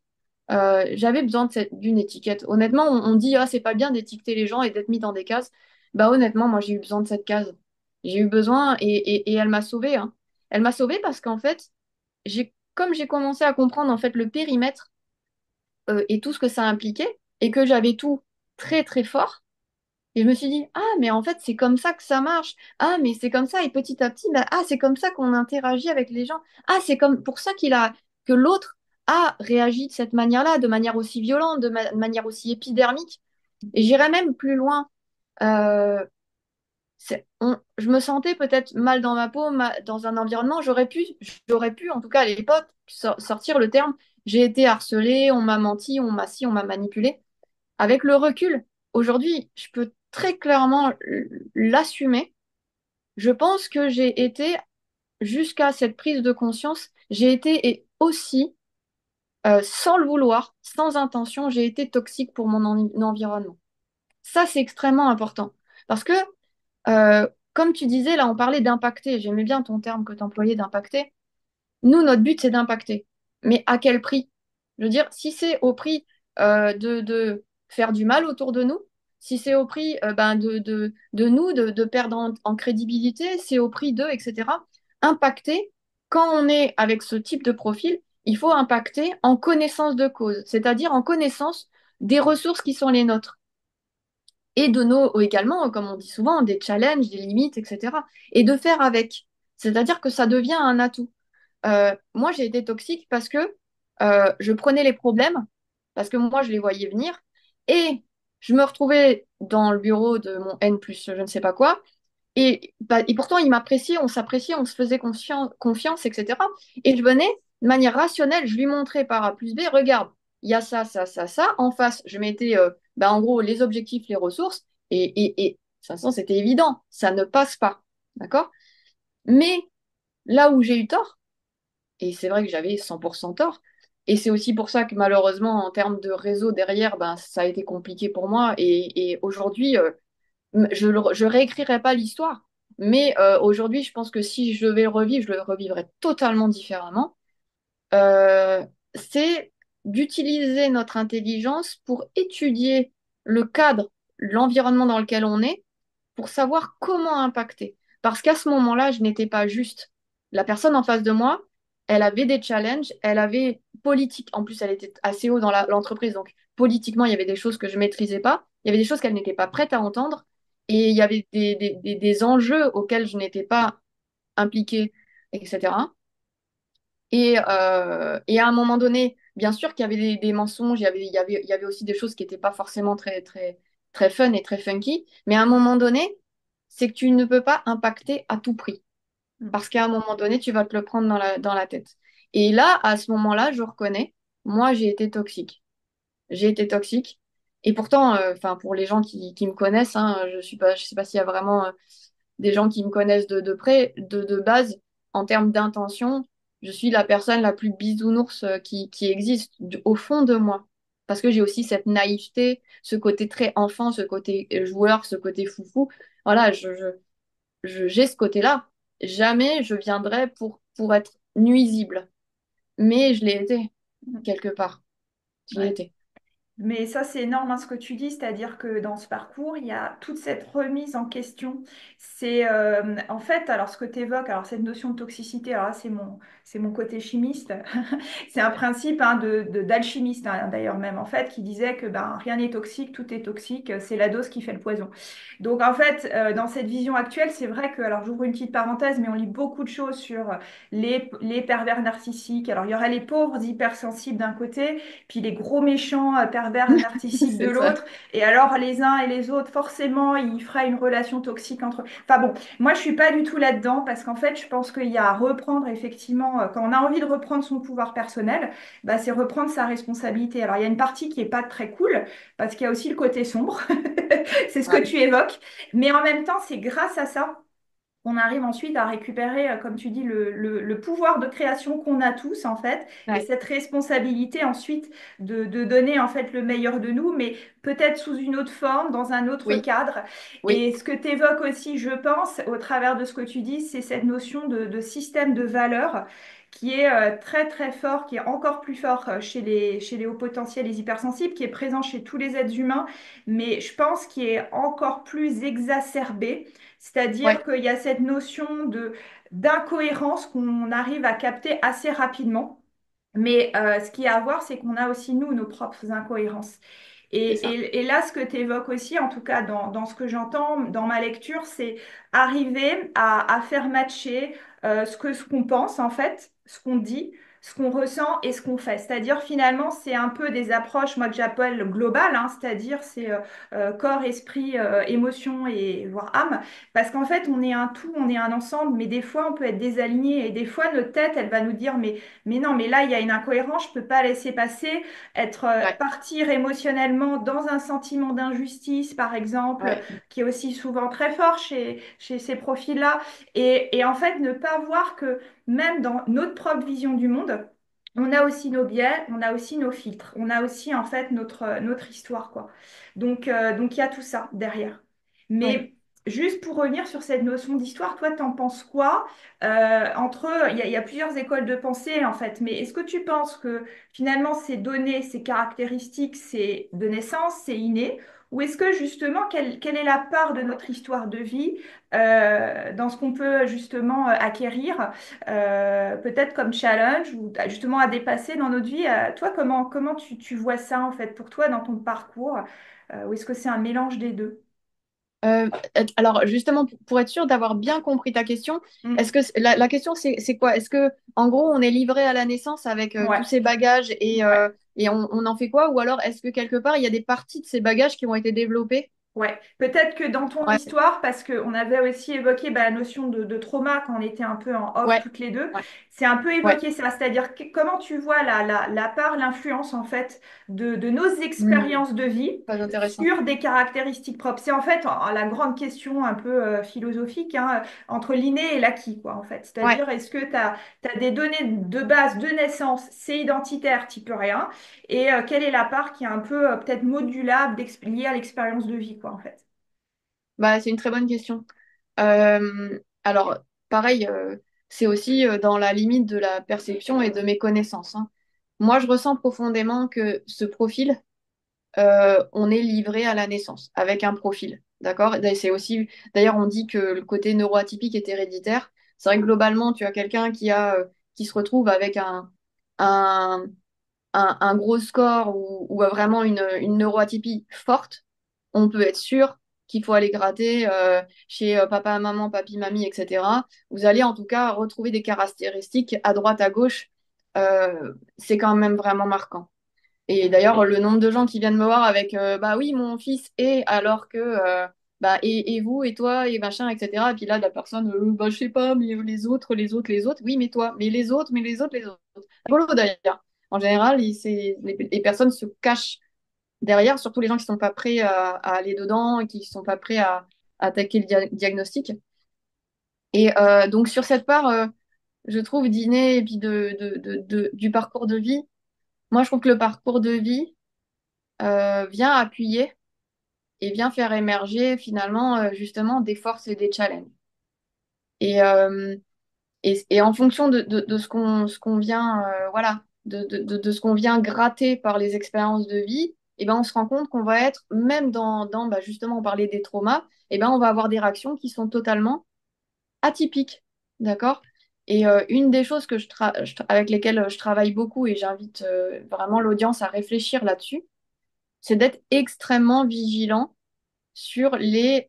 J'avais besoin d'une étiquette. Honnêtement, on dit ah c'est pas bien d'étiqueter les gens et d'être mis dans des cases. Bah honnêtement, moi j'ai eu besoin de cette case. J'ai eu besoin et elle m'a sauvée, hein. Elle m'a sauvée parce qu'en fait, comme j'ai commencé à comprendre en fait le périmètre et tout ce que ça impliquait et que j'avais tout très très fort. Et je me suis dit, ah, mais en fait, c'est comme ça que ça marche. Ah, mais c'est comme ça. Et petit à petit, bah, ah, c'est comme ça qu'on interagit avec les gens. Ah, c'est comme pour ça que l'autre a réagi de cette manière-là, de manière aussi violente, de manière aussi épidermique. Et j'irais même plus loin. Euh, je me sentais peut-être mal dans ma peau, dans un environnement. J'aurais pu, en tout cas à l'époque, sortir le terme, j'ai été harcelée, on m'a menti, on m'a manipulé. Avec le recul, aujourd'hui, je peux très clairement l'assumer. Je pense que j'ai été, jusqu'à cette prise de conscience, j'ai été et aussi, sans le vouloir, sans intention, j'ai été toxique pour mon environnement. Ça, c'est extrêmement important. Parce que, comme tu disais, là, on parlait d'impacter. J'aimais bien ton terme que tu employais d'impacter. Nous, notre but, c'est d'impacter. Mais à quel prix? Je veux dire, si c'est au prix de faire du mal autour de nous, si c'est au prix ben, de nous, de perdre en crédibilité, c'est au prix d'eux, etc. Impacter, quand on est avec ce type de profil, il faut impacter en connaissance de cause, c'est-à-dire en connaissance des ressources qui sont les nôtres et de nos, également, comme on dit souvent, des challenges, des limites, etc. Et de faire avec. C'est-à-dire que ça devient un atout. Moi, j'ai été toxique parce que je prenais les problèmes parce que moi, je les voyais venir. Et je me retrouvais dans le bureau de mon N plus je ne sais pas quoi. Et, bah, et pourtant, il m'appréciait, on s'appréciait, on se faisait confiance, etc. Et je venais de manière rationnelle, je lui montrais par A plus B, regarde, il y a ça, ça, ça, ça. En face, je mettais bah, en gros les objectifs, les ressources. Et de toute façon, c'était évident, ça ne passe pas. D'accord? Mais là où j'ai eu tort, et c'est vrai que j'avais 100% tort, et c'est aussi pour ça que malheureusement, en termes de réseau derrière, ben, ça a été compliqué pour moi. Et aujourd'hui, je réécrirai pas l'histoire, mais aujourd'hui, je pense que si je devais le revivre, je le revivrais totalement différemment. Euh, c'est d'utiliser notre intelligence pour étudier le cadre, l'environnement dans lequel on est, pour savoir comment impacter. Parce qu'à ce moment-là, je n'étais pas juste. La personne en face de moi, elle avait des challenges, elle avait politique. En plus, elle était assez haut dans l'entreprise, donc politiquement, il y avait des choses que je maîtrisais pas. Il y avait des choses qu'elle n'était pas prête à entendre, et il y avait des enjeux auxquels je n'étais pas impliquée, etc. Et à un moment donné, bien sûr qu'il y avait des mensonges, il y avait aussi des choses qui n'étaient pas forcément très fun et très funky. Mais à un moment donné, c'est que tu ne peux pas impacter à tout prix. Mm. Parce qu'à un moment donné, tu vas te le prendre dans la tête. Et là, à ce moment-là, je reconnais, moi, j'ai été toxique. J'ai été toxique. Et pourtant, enfin, pour les gens qui me connaissent, hein, je sais pas s'il y a vraiment des gens qui me connaissent de près, de base, en termes d'intention, je suis la personne la plus bisounours qui existe au fond de moi. Parce que j'ai aussi cette naïveté, ce côté très enfant, ce côté joueur, ce côté foufou. Voilà, j'ai ce côté-là. Jamais je viendrai pour être nuisible. Mais je l'ai été, Mm. quelque part. Je l'ai Ouais. été. Mais ça, c'est énorme hein, ce que tu dis, c'est-à-dire que dans ce parcours, il y a toute cette remise en question. C'est en fait, alors ce que tu évoques, alors cette notion de toxicité, alors là, c'est mon côté chimiste. C'est un principe hein, d'alchimiste hein, d'ailleurs même en fait, qui disait que ben, rien n'est toxique, tout est toxique, c'est la dose qui fait le poison. Donc en fait, dans cette vision actuelle, c'est vrai que, alors j'ouvre une petite parenthèse, mais on lit beaucoup de choses sur les pervers narcissiques. Alors il y aura les pauvres hypersensibles d'un côté puis les gros méchants pervers narcissiques de C'est ça. l'autre. Et alors, les uns et les autres, forcément, il fera une relation toxique entre eux. Enfin bon, moi, je suis pas du tout là-dedans parce qu'en fait, je pense qu'il y a à reprendre, effectivement, quand on a envie de reprendre son pouvoir personnel, bah, c'est reprendre sa responsabilité. Alors, il y a une partie qui est pas très cool parce qu'il y a aussi le côté sombre. C'est ce que Ouais, tu évoques. Mais en même temps, c'est grâce à ça on arrive ensuite à récupérer, comme tu dis, le pouvoir de création qu'on a tous, en fait, et ouais, cette responsabilité ensuite de donner, en fait, le meilleur de nous, mais peut-être sous une autre forme, dans un autre oui, cadre. oui, Et ce que tu évoques aussi, je pense, au travers de ce que tu dis, c'est cette notion de système de valeurs qui est très, très fort, qui est encore plus fort chez les hauts potentiels, les hypersensibles, qui est présent chez tous les êtres humains, mais je pense qu'il est encore plus exacerbé c'est-à-dire ouais, qu'il y a cette notion de d'incohérence qu'on arrive à capter assez rapidement. Mais ce qu'il y a à voir, c'est qu'on a aussi, nous, nos propres incohérences. c'est ça. Et là, ce que tu évoques aussi, en tout cas dans ce que j'entends, dans ma lecture, c'est arriver à faire matcher ce qu'on pense, en fait, ce qu'on dit, ce qu'on ressent et ce qu'on fait. C'est-à-dire, finalement, c'est un peu des approches, moi, que j'appelle globales, hein, c'est-à-dire, c'est corps, esprit, émotion et voire âme. Parce qu'en fait, on est un tout, on est un ensemble, mais des fois, on peut être désaligné et des fois, notre tête, elle va nous dire, mais non, mais là, il y a une incohérence, je peux pas laisser passer être Ouais, partir émotionnellement dans un sentiment d'injustice, par exemple, ouais, qui est aussi souvent très fort chez ces profils-là, et en fait ne pas voir que même dans notre propre vision du monde, on a aussi nos biais, on a aussi nos filtres, on a aussi en fait notre histoire, quoi. Donc il y a tout ça derrière. ouais. Mais juste pour revenir sur cette notion d'histoire, toi, t'en penses quoi? Il y a plusieurs écoles de pensée en fait, mais est-ce que tu penses que finalement, ces données, ces caractéristiques, c'est de naissance, c'est inné, ou est-ce que justement, quelle est la part de notre histoire de vie dans ce qu'on peut justement acquérir, peut-être comme challenge ou justement à dépasser dans notre vie? Toi, comment tu vois ça en fait pour toi dans ton parcours? Ou est-ce que c'est un mélange des deux? Euh, alors justement, pour être sûr d'avoir bien compris ta question, est-ce Mm. que la question c'est quoi? Est-ce que en gros on est livré à la naissance avec tous Ouais, ces bagages ouais. et on en fait quoi? Ou alors est-ce que quelque part il y a des parties de ces bagages qui ont été développées? Ouais, peut-être que dans ton Ouais, histoire, parce qu'on avait aussi évoqué la notion de trauma quand on était un peu en off ouais, toutes les deux, ouais, c'est un peu ouais. évoqué ça, c'est-à-dire comment tu vois la part, l'influence en fait de nos Hmm, expériences de vie pas intéressant. sur des caractéristiques propres. C'est en fait la grande question un peu philosophique hein, entre l'inné et l'acquis, quoi, en fait. Ouais. C'est-à-dire, est-ce que tu as des données de base de naissance, c'est identitaire, tu peux rien, et quelle est la part qui est un peu peut-être modulable liée à l'expérience de vie, quoi, en fait. Bah, c'est une très bonne question. Alors, pareil, c'est aussi dans la limite de la perception et de mes connaissances, hein. Moi, je ressens profondément que ce profil, on est livré à la naissance avec un profil. D'accord? C'est aussi, d'ailleurs, on dit que le côté neuroatypique est héréditaire. C'est vrai que globalement, tu as quelqu'un qui se retrouve avec un, un gros score ou a vraiment une neuroatypie forte. On peut être sûr qu'il faut aller gratter chez papa, maman, papy, mamie, etc. Vous allez en tout cas retrouver des caractéristiques à droite, à gauche. C'est quand même vraiment marquant. Et d'ailleurs, le nombre de gens qui viennent me voir avec bah oui, mon fils est, alors que bah et vous, et toi, et machin, etc. Et puis là, la personne, bah je sais pas, mais les autres, les autres, les autres, oui, mais toi, mais les autres, mais les autres, les autres. C'est rigolo d'ailleurs. En général, les personnes se cachent derrière, surtout les gens qui sont pas prêts à aller dedans et qui sont pas prêts à attaquer le diagnostic. Et donc sur cette part, je trouve d'inné et puis du parcours de vie, moi je trouve que le parcours de vie vient appuyer et vient faire émerger finalement justement des forces et des challenges. Et, et en fonction de ce qu'on vient, voilà, de ce qu'on vient gratter par les expériences de vie, et ben on se rend compte qu'on va être, même bah, justement, on parlait des traumas, et ben on va avoir des réactions qui sont totalement atypiques. D'accord? Et une des choses avec lesquelles je travaille beaucoup, et j'invite vraiment l'audience à réfléchir là-dessus, c'est d'être extrêmement vigilant sur les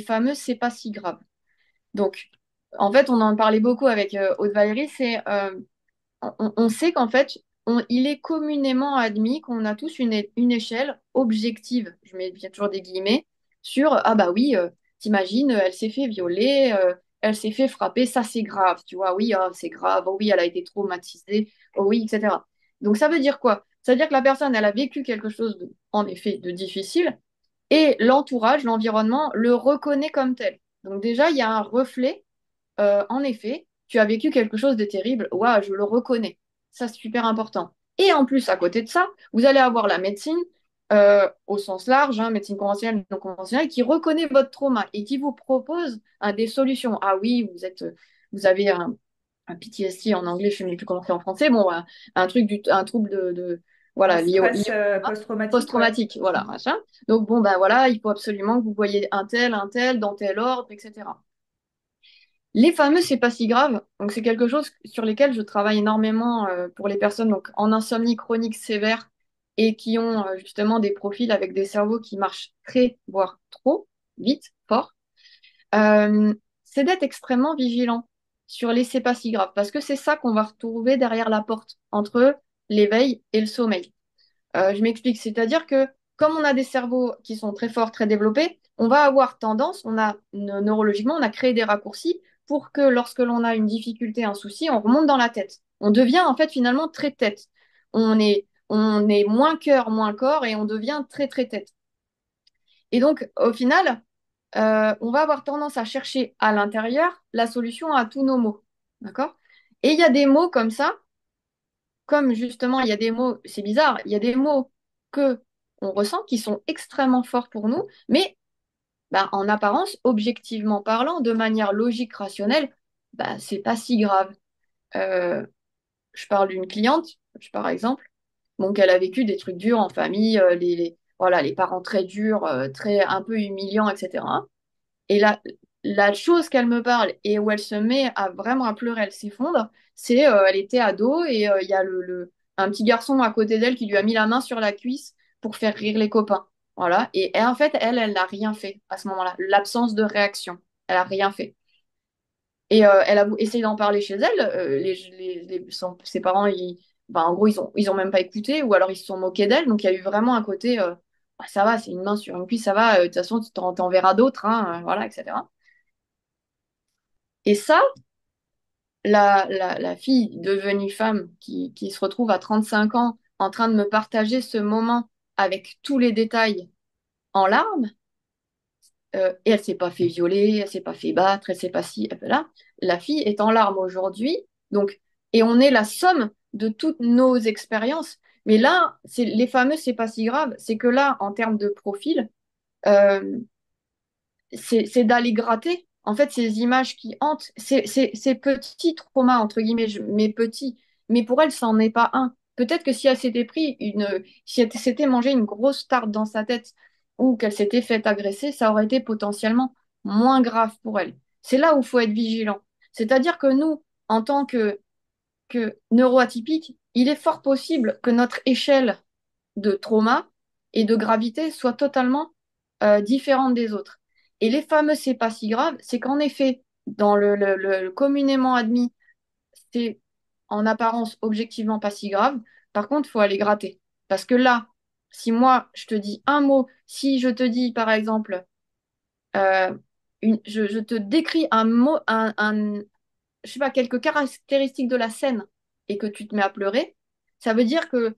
fameux c'est pas si grave. Donc, en fait, on en parlait beaucoup avec Aude Valérie, on sait qu'en fait, il est communément admis qu'on a tous une échelle objective, je mets bien toujours des guillemets, sur ah bah oui, t'imagines, elle s'est fait violer, elle s'est fait frapper, ça c'est grave, tu vois, oui, oh, c'est grave, oh oui, elle a été traumatisée, oh oui, etc. Donc ça veut dire quoi? Ça veut dire que la personne, elle a vécu quelque chose en effet de difficile, et l'entourage, l'environnement le reconnaît comme tel. Donc déjà, il y a un reflet, en effet, tu as vécu quelque chose de terrible, waouh, je le reconnais. Ça, c'est super important. Et en plus, à côté de ça, vous allez avoir la médecine, au sens large, hein, médecine conventionnelle, non conventionnelle, qui reconnaît votre trauma et qui vous propose des solutions. Ah oui, vous avez un PTSD en anglais, je ne sais plus comment c'est en français, bon, un trouble Un voilà, lié stress au trauma, post-traumatique, ouais. post-traumatique, voilà, Mm. machin. Donc bon, ben voilà, il faut absolument que vous voyez un tel, dans tel ordre, etc. Les fameux, c'est pas si grave. Donc, c'est quelque chose sur lesquels je travaille énormément pour les personnes donc, en insomnie chronique sévère et qui ont justement des profils avec des cerveaux qui marchent très, voire trop vite, fort. Euh, c'est d'être extrêmement vigilant sur les c'est pas si grave parce que c'est ça qu'on va retrouver derrière la porte entre l'éveil et le sommeil. Je m'explique, c'est-à-dire que comme on a des cerveaux qui sont très forts, très développés, on va avoir tendance, neurologiquement, on a créé des raccourcis pour que lorsque l'on a une difficulté, un souci, on remonte dans la tête. On devient en fait finalement très tête. On est moins cœur, moins corps et on devient très très tête. Et donc au final, on va avoir tendance à chercher à l'intérieur la solution à tous nos maux. D'accord? Et il y a des mots comme ça comme justement, il y a des mots, c'est bizarre, il y a des mots que on ressent qui sont extrêmement forts pour nous, mais bah, en apparence, objectivement parlant, de manière logique, rationnelle, bah, c'est pas si grave. Euh, je parle d'une cliente, par exemple, donc elle a vécu des trucs durs en famille, voilà, les parents très durs, très un peu humiliants, etc. Et la chose qu'elle me parle et où elle se met à vraiment à pleurer, elle s'effondre, c'est elle était ado et il y a un petit garçon à côté d'elle qui lui a mis la main sur la cuisse pour faire rire les copains. Voilà. Et en fait, elle n'a rien fait à ce moment-là. L'absence de réaction. Elle n'a rien fait. Et elle a essayé d'en parler chez elle. Ses parents, en gros, ils ont même pas écouté ou alors ils se sont moqués d'elle. Donc il y a eu vraiment un côté, bah, ça va, c'est une main sur une cuisse, ça va. De toute façon, tu t'en verras d'autres, hein, voilà, etc. Et ça, la fille devenue femme qui se retrouve à 35 ans en train de me partager ce moment avec tous les détails en larmes, et elle s'est pas fait violer, elle s'est pas fait battre, elle s'est pas si, elle fait là. La fille est en larmes aujourd'hui, donc, et on est la somme de toutes nos expériences. Mais là, c'est les fameux, c'est pas si grave, c'est que là, en termes de profil, euh, c'est d'aller gratter. En fait, ces images qui hantent, ces petits traumas, entre guillemets, mes petits, mais pour elle, ça n'en est pas un. Peut-être que si elle s'était si elle s'était mangé une grosse tarte dans sa tête ou qu'elle s'était fait agresser, ça aurait été potentiellement moins grave pour elle. C'est là où il faut être vigilant. C'est-à-dire que nous, en tant que neuroatypiques, il est fort possible que notre échelle de trauma et de gravité soit totalement différente des autres. Et les fameux c'est pas si grave, c'est qu'en effet, dans le communément admis, c'est en apparence objectivement pas si grave. Par contre, il faut aller gratter. Parce que là, si moi, je te dis un mot, si je te dis, par exemple, euh, je te décris un mot, je sais pas, quelques caractéristiques de la scène et que tu te mets à pleurer, ça veut dire que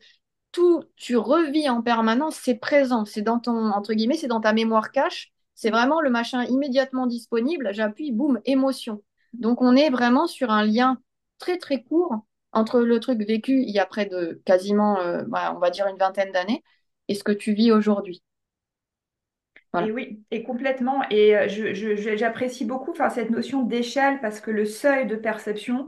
tout, tu revis en permanence, c'est présent, c'est dans ton, entre guillemets, c'est dans ta mémoire cache, c'est vraiment le machin immédiatement disponible, j'appuie, boum, émotion. Donc on est vraiment sur un lien très très court entre le truc vécu il y a près de quasiment, on va dire une vingtaine d'années, et ce que tu vis aujourd'hui. Et Voilà. oui, et complètement. Et j'apprécie beaucoup enfin, cette notion d'échelle parce que le seuil de perception,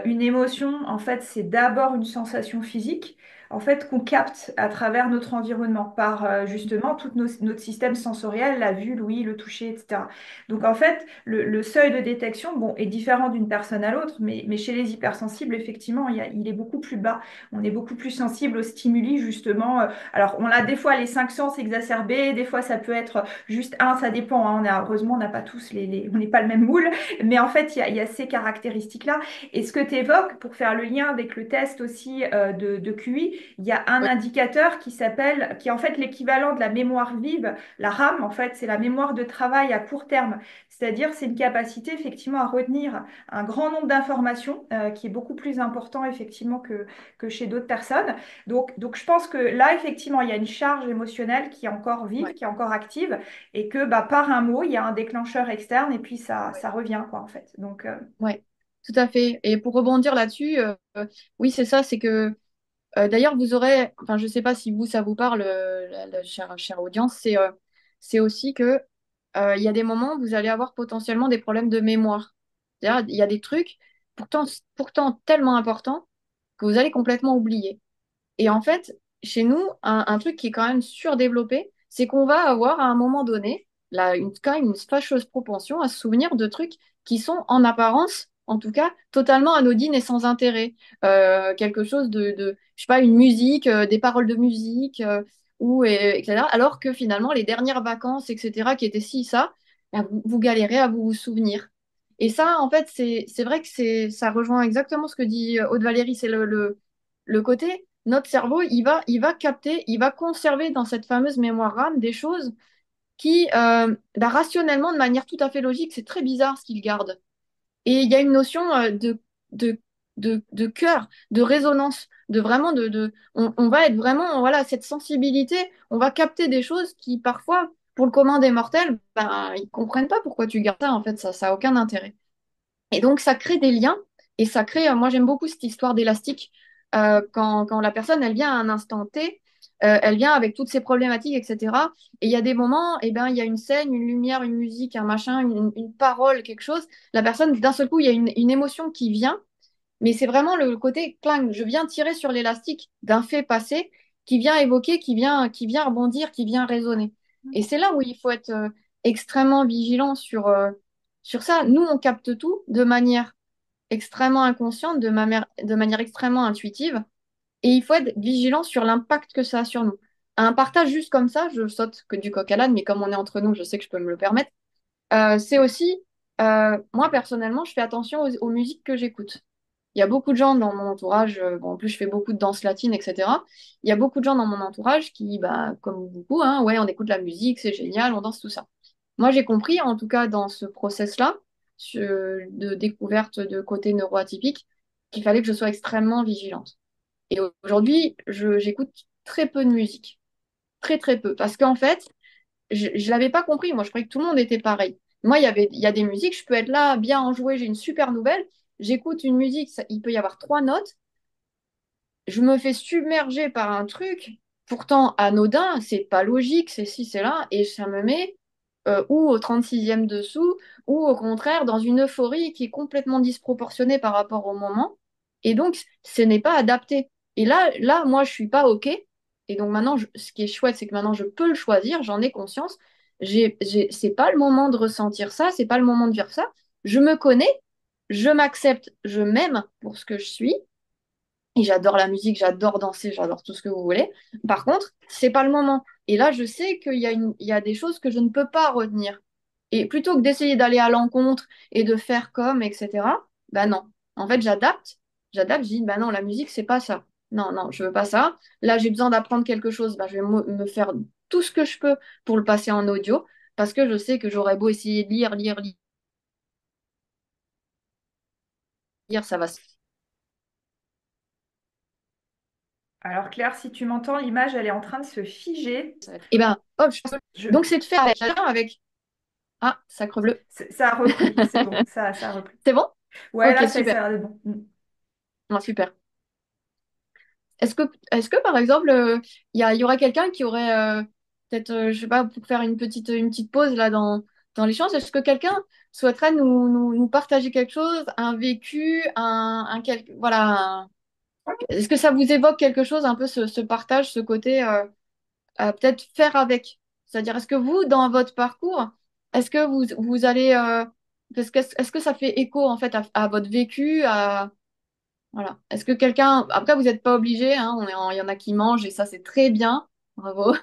une émotion, en fait, c'est d'abord une sensation physique, en fait, qu'on capte à travers notre environnement par justement tout notre système sensoriel, la vue, l'ouïe, le toucher, etc. Donc, en fait, le seuil de détection, bon, est différent d'une personne à l'autre, mais chez les hypersensibles, effectivement, il est beaucoup plus bas. On est beaucoup plus sensible aux stimuli, justement. Alors, on a des fois les cinq sens exacerbés, des fois ça peut être juste un, ça dépend. Hein. Heureusement, on n'a pas tous on n'est pas le même moule, mais en fait, il y a ces caractéristiques-là. Et ce que tu évoques, pour faire le lien avec le test aussi de QI, il y a un Ouais, indicateur qui est en fait l'équivalent de la mémoire vive. La RAM, en fait, c'est la mémoire de travail à court terme. C'est-à-dire, c'est une capacité effectivement à retenir un grand nombre d'informations qui est beaucoup plus important effectivement que chez d'autres personnes. Donc, je pense que là, effectivement, il y a une charge émotionnelle qui est encore vive, ouais, qui est encore active, et que bah, par un mot, il y a un déclencheur externe, et puis ça revient, quoi, en fait. Donc, ouais, tout à fait. Et pour rebondir là-dessus, oui, c'est ça, c'est que d'ailleurs, vous aurez, enfin, je ne sais pas si vous, ça vous parle, la chère audience, c'est aussi que il y a des moments où vous allez avoir potentiellement des problèmes de mémoire. C'est-à-dire, il y a des trucs pourtant tellement importants que vous allez complètement oublier. Et en fait, chez nous, un truc qui est quand même surdéveloppé, c'est qu'on va avoir à un moment donné quand même une fâcheuse propension à se souvenir de trucs qui sont en apparence, en tout cas, totalement anodines et sans intérêt. Quelque chose je sais pas, une musique, des paroles de musique, etc. Alors que finalement, les dernières vacances, etc., qui étaient ci, ça, ben, vous galérez à vous souvenir. Et ça, en fait, c'est vrai que ça rejoint exactement ce que dit Aude Valérie, c'est le côté notre cerveau, il va capter, il va conserver dans cette fameuse mémoire RAM des choses qui, bah, rationnellement, de manière tout à fait logique, c'est très bizarre ce qu'il garde. Et il y a une notion de, de cœur, de résonance, de vraiment, on va être vraiment, voilà, cette sensibilité, on va capter des choses qui, parfois, pour le commun des mortels, ben, ils comprennent pas pourquoi tu gardes ça, en fait, ça a aucun intérêt. Et donc, ça crée des liens et ça crée, moi j'aime beaucoup cette histoire d'élastique. Quand la personne, elle vient à un instant T, elle vient avec toutes ses problématiques, etc. Et il y a des moments, eh ben, il y a une scène, une lumière, une musique, un machin, une parole, quelque chose. La personne, d'un seul coup, il y a une émotion qui vient, mais c'est vraiment le côté, clang, je viens tirer sur l'élastique d'un fait passé qui vient évoquer, qui vient rebondir, qui vient résonner. Et c'est là où il faut être extrêmement vigilant sur ça. Nous, on capte tout de manière extrêmement inconsciente, de manière extrêmement intuitive, et il faut être vigilant sur l'impact que ça a sur nous. un partage juste comme ça, je saute que du coq à l'âne, mais comme on est entre nous, je sais que je peux me le permettre. C'est aussi, moi personnellement, je fais attention aux musiques que j'écoute. Il y a beaucoup de gens dans mon entourage, bon, en plus je fais beaucoup de danse latine, etc. Il y a beaucoup de gens dans mon entourage qui, bah, comme beaucoup, hein, ouais, on écoute la musique, c'est génial, on danse tout ça. Moi, j'ai compris, en tout cas dans ce process-là, de découverte de côté neuroatypique, qu'il fallait que je sois extrêmement vigilante. Et aujourd'hui, j'écoute très peu de musique, très très peu, parce qu'en fait, je l'avais pas compris. Moi, je croyais que tout le monde était pareil. Moi, il y a des musiques, je peux être là, bien enjouée, j'ai une super nouvelle. J'écoute une musique, il peut y avoir trois notes. Je me fais submerger par un truc, pourtant anodin, c'est pas logique, c'est ci, c'est là, et ça me met ou au 36e dessous, ou au contraire dans une euphorie qui est complètement disproportionnée par rapport au moment. Et donc, ce n'est pas adapté. Et là, moi, je suis pas OK. Et donc maintenant, ce qui est chouette, c'est que maintenant, je peux le choisir, j'en ai conscience. C'est pas le moment de ressentir ça, c'est pas le moment de vivre ça. Je me connais, je m'accepte, je m'aime pour ce que je suis. Et j'adore la musique, j'adore danser, j'adore tout ce que vous voulez. Par contre, c'est pas le moment. Et là, je sais il y a des choses que je ne peux pas retenir. Et plutôt que d'essayer d'aller à l'encontre et de faire comme, etc., ben non. En fait, je dis, ben non, la musique, c'est pas ça. Non, non, je veux pas ça. Là, j'ai besoin d'apprendre quelque chose, ben, je vais me faire tout ce que je peux pour le passer en audio, parce que je sais que j'aurais beau essayer de lire, ça va se... Alors Claire, si tu m'entends, l'image, elle est en train de se figer. Et ben, hop, Je... donc c'est de faire avec... Ah, ça crevle le... Ça a repris, c'est bon, ça a repris. C'est bon? Ouais, Ok, là, super. ça a l'air bon. Ah, super. Est-ce que par exemple, il y aura quelqu'un qui aurait peut-être, je sais pas, pour faire une petite pause là dans l'échange, est-ce que quelqu'un souhaiterait nous partager quelque chose, un vécu, voilà, est-ce que ça vous évoque quelque chose, un peu ce partage, ce côté peut-être faire avec? C'est-à-dire, est-ce que vous, dans votre parcours, est-ce que vous allez, est-ce que ça fait écho en fait à votre vécu, voilà. Est-ce que quelqu'un... Après, vous n'êtes pas obligé, hein, il y en a qui mangent et ça, c'est très bien. Bravo. Ça,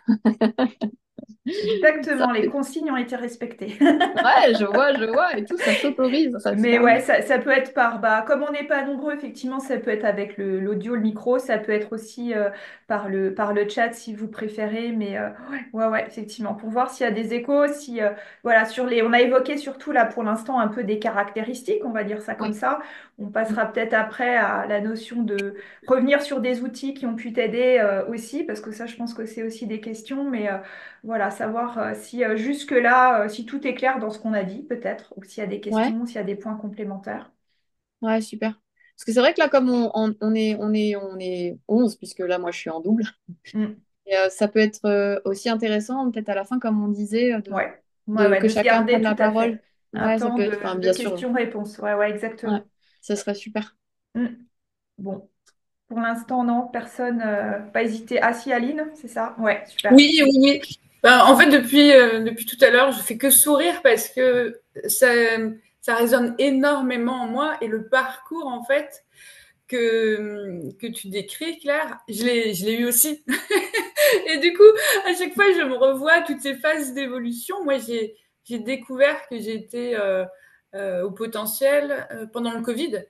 Exactement, les consignes ont été respectées. ouais, je vois, et tout, ça s'autorise, ça, c'est Mais super ouais, bien. ça peut être par, bah, comme on n'est pas nombreux, effectivement, ça peut être avec l'audio, le micro, ça peut être aussi par le chat si vous préférez. Mais ouais, effectivement, pour voir s'il y a des échos, si, voilà, on a évoqué surtout là pour l'instant un peu des caractéristiques, on va dire ça comme Oui. ça. On passera peut-être après à la notion de revenir sur des outils qui ont pu t'aider aussi, parce que ça, je pense que c'est aussi des questions. Mais voilà, savoir si jusque-là, si tout est clair dans ce qu'on a dit, peut-être, ou s'il y a des Ouais, questions, s'il y a des points complémentaires. ouais, super. Parce que c'est vrai que là, comme on est 11 puisque là, moi, je suis en double, Mm. et, ça peut être aussi intéressant, peut-être à la fin, comme on disait, Ouais, que de se chacun garder prenne tout la à parole. fait un Ouais, ça temps peut être, enfin, de bien sûr, questions-réponses. Ouais, ouais, exactement. ce serait super. Mm. Bon, pour l'instant, non, personne, pas hésité. Ah si, Aline, c'est ça? Ouais, super. Oui, oui, oui. Ben, en fait, depuis tout à l'heure, je fais que sourire parce que ça, ça résonne énormément en moi et le parcours, en fait, que tu décris, Claire, je l'ai eu aussi. Et du coup, à chaque fois, je me revois toutes ces phases d'évolution. Moi, j'ai découvert que j'étais au potentiel pendant le Covid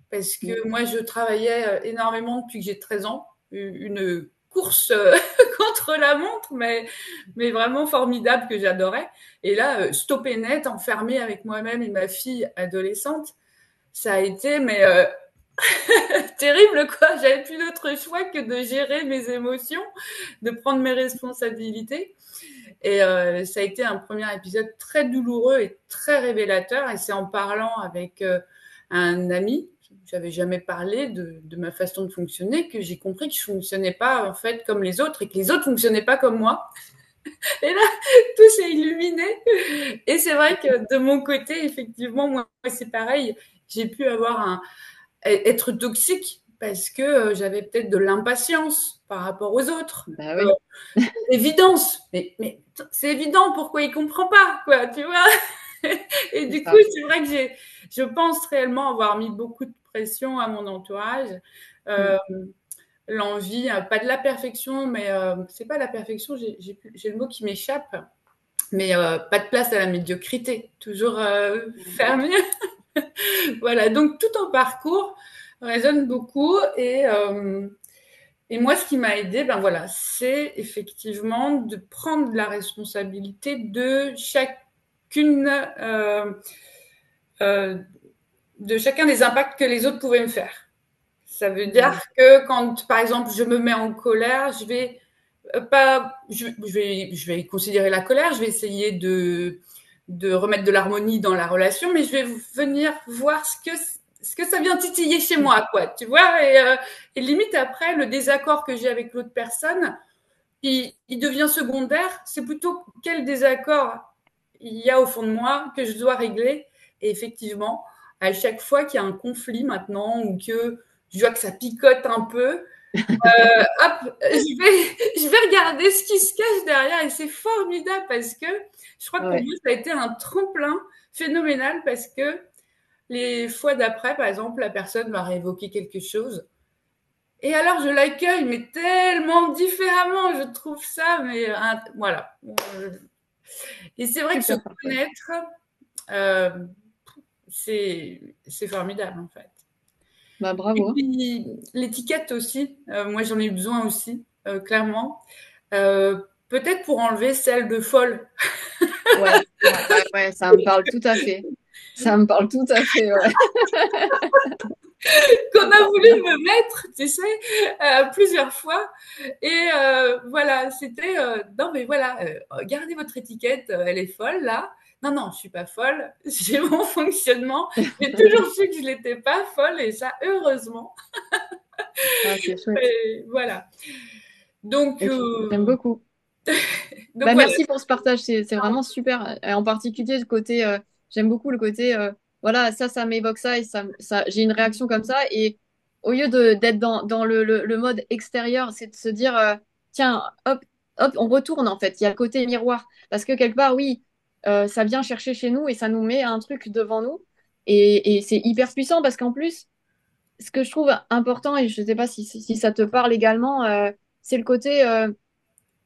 parce Mm. que moi, je travaillais énormément depuis que j'ai 13 ans. Une course contre la montre, mais vraiment formidable que j'adorais. Et là, stopper net, enfermée avec moi-même et ma fille adolescente, ça a été terrible, quoi. J'avais plus d'autre choix que de gérer mes émotions, de prendre mes responsabilités. Et ça a été un premier épisode très douloureux et très révélateur. Et c'est en parlant avec un ami, j'avais jamais parlé de ma façon de fonctionner, que j'ai compris que je fonctionnais pas en fait comme les autres et que les autres fonctionnaient pas comme moi. Et là, tout s'est illuminé. Et c'est vrai que de mon côté, effectivement, moi c'est pareil. J'ai pu être toxique parce que j'avais peut-être de l'impatience par rapport aux autres. Bah oui, Évidence, mais c'est évident, pourquoi il comprend pas, quoi, tu vois. Et c'est du coup, ça. c'est vrai que je pense réellement avoir mis beaucoup de pression à mon entourage. Mm. Euh, l'envie, pas de la perfection, mais c'est pas la perfection, j'ai le mot qui m'échappe, mais pas de place à la médiocrité, toujours faire mieux. Voilà, donc tout en parcours résonne beaucoup et moi, ce qui m'a aidé, ben voilà, c'est effectivement de prendre la responsabilité de chacune, euh, de chacun des impacts que les autres pouvaient me faire. Ça veut dire que quand, par exemple, je me mets en colère, je vais pas, je vais considérer la colère, je vais essayer de remettre de l'harmonie dans la relation, mais je vais venir voir ce que ça vient titiller chez moi, quoi, tu vois, et limite après, le désaccord que j'ai avec l'autre personne, il devient secondaire, c'est plutôt quel désaccord il y a au fond de moi que je dois régler, et effectivement, à chaque fois qu'il y a un conflit maintenant, ou que je vois que ça picote un peu, hop, je vais regarder ce qui se cache derrière et c'est formidable parce que je crois que pour Ouais. moi, ça a été un tremplin phénoménal parce que les fois d'après, par exemple, la personne va réévoquer quelque chose et alors je l'accueille, mais tellement différemment, je trouve ça, mais voilà. Et c'est vrai que se Super parfait. connaître, euh, c'est formidable en fait. Bah, Et bravo. puis l'étiquette aussi, moi j'en ai eu besoin aussi, clairement. Peut-être pour enlever celle de folle Ouais, ouais, ouais, ouais, ça me parle tout à fait. Ça me parle tout à fait, ouais. qu'on Ça a parle voulu bien. me mettre, tu sais, plusieurs fois. Et voilà, c'était non mais voilà, gardez votre étiquette, elle est folle là. Non non, je suis pas folle, j'ai mon fonctionnement. J'ai toujours su que je n'étais pas folle et ça heureusement. Ah, c'est chouette. Et voilà. Donc Et j'aime beaucoup. donc Bah, voilà. merci pour ce partage, c'est vraiment super. Et en particulier, le côté, j'aime beaucoup le côté, voilà, ça m'évoque ça et j'ai une réaction comme ça. Et au lieu d'être dans le mode extérieur, c'est de se dire, tiens, hop, hop, on retourne en fait. Il y a le côté miroir. Parce que quelque part, oui, ça vient chercher chez nous et ça nous met un truc devant nous. Et c'est hyper puissant parce qu'en plus, ce que je trouve important, et je ne sais pas si ça te parle également, c'est le côté.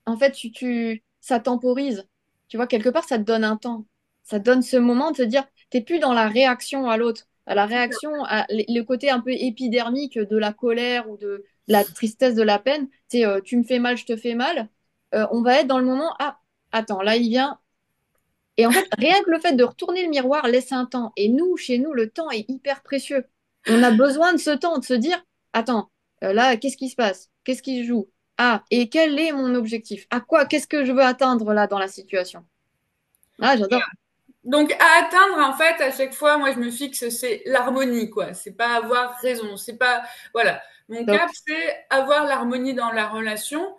En fait, ça temporise. Tu vois, quelque part, ça te donne un temps. Ça te donne ce moment de te dire, t'es plus dans la réaction à l'autre, à la réaction, à le côté un peu épidermique de la colère ou de la tristesse, de la peine. C'est tu me fais mal, je te fais mal. On va être dans le moment, ah, attends, là, il vient. Et en fait, rien que le fait de retourner le miroir laisse un temps. Et nous, chez nous, le temps est hyper précieux. On a besoin de ce temps, de se dire, attends, là, qu'est-ce qui se passe? Qu'est-ce qui se joue? Ah, et quel est mon objectif? À quoi? Qu'est-ce que je veux atteindre là dans la situation? Ah, j'adore. Donc à atteindre en fait à chaque fois, moi je me fixe c'est l'harmonie quoi. C'est pas avoir raison, c'est pas voilà. Mon Top. cap c'est avoir l'harmonie dans la relation,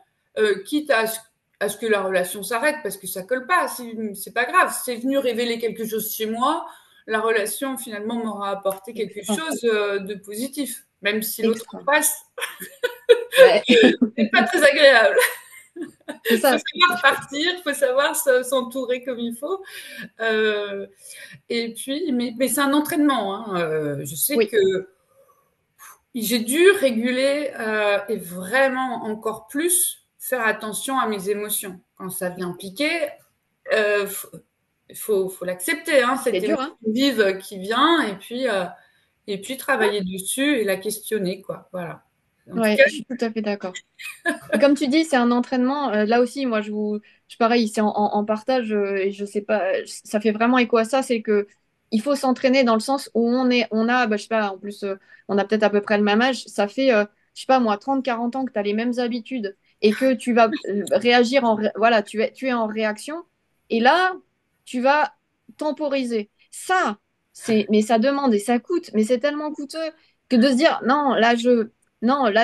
quitte à ce que la relation s'arrête parce que ça colle pas. C'est pas grave. C'est venu révéler quelque chose chez moi. La relation finalement m'aura apporté quelque Extra. chose de positif, même si l'autre en Extra. face Ouais, c'est pas très agréable. c'est Il faut ça. savoir partir, il faut savoir s'entourer comme il faut. Euh, Et puis, mais c'est un entraînement. Hein. Je sais Oui. que j'ai dû réguler et vraiment encore plus faire attention à mes émotions. Quand ça vient piquer, euh, faut l'accepter. Hein, C'est cette dur, émotion hein? vive qui vient et puis travailler dessus et la questionner. Quoi. Voilà. En tout Ouais, cas, je suis tout à fait d'accord. Et comme tu dis, c'est un entraînement. Là aussi, moi, pareil, c'est en partage et je sais pas, ça fait vraiment écho à ça. C'est que il faut s'entraîner dans le sens où on a, bah, je sais pas, en plus, on a peut-être à peu près le même âge. Ça fait, je sais pas, moi, 30 40 ans que tu as les mêmes habitudes et que tu vas réagir voilà, tu es en réaction. Et là, tu vas temporiser. Mais ça demande et ça coûte, mais c'est tellement coûteux que de se dire, non, là,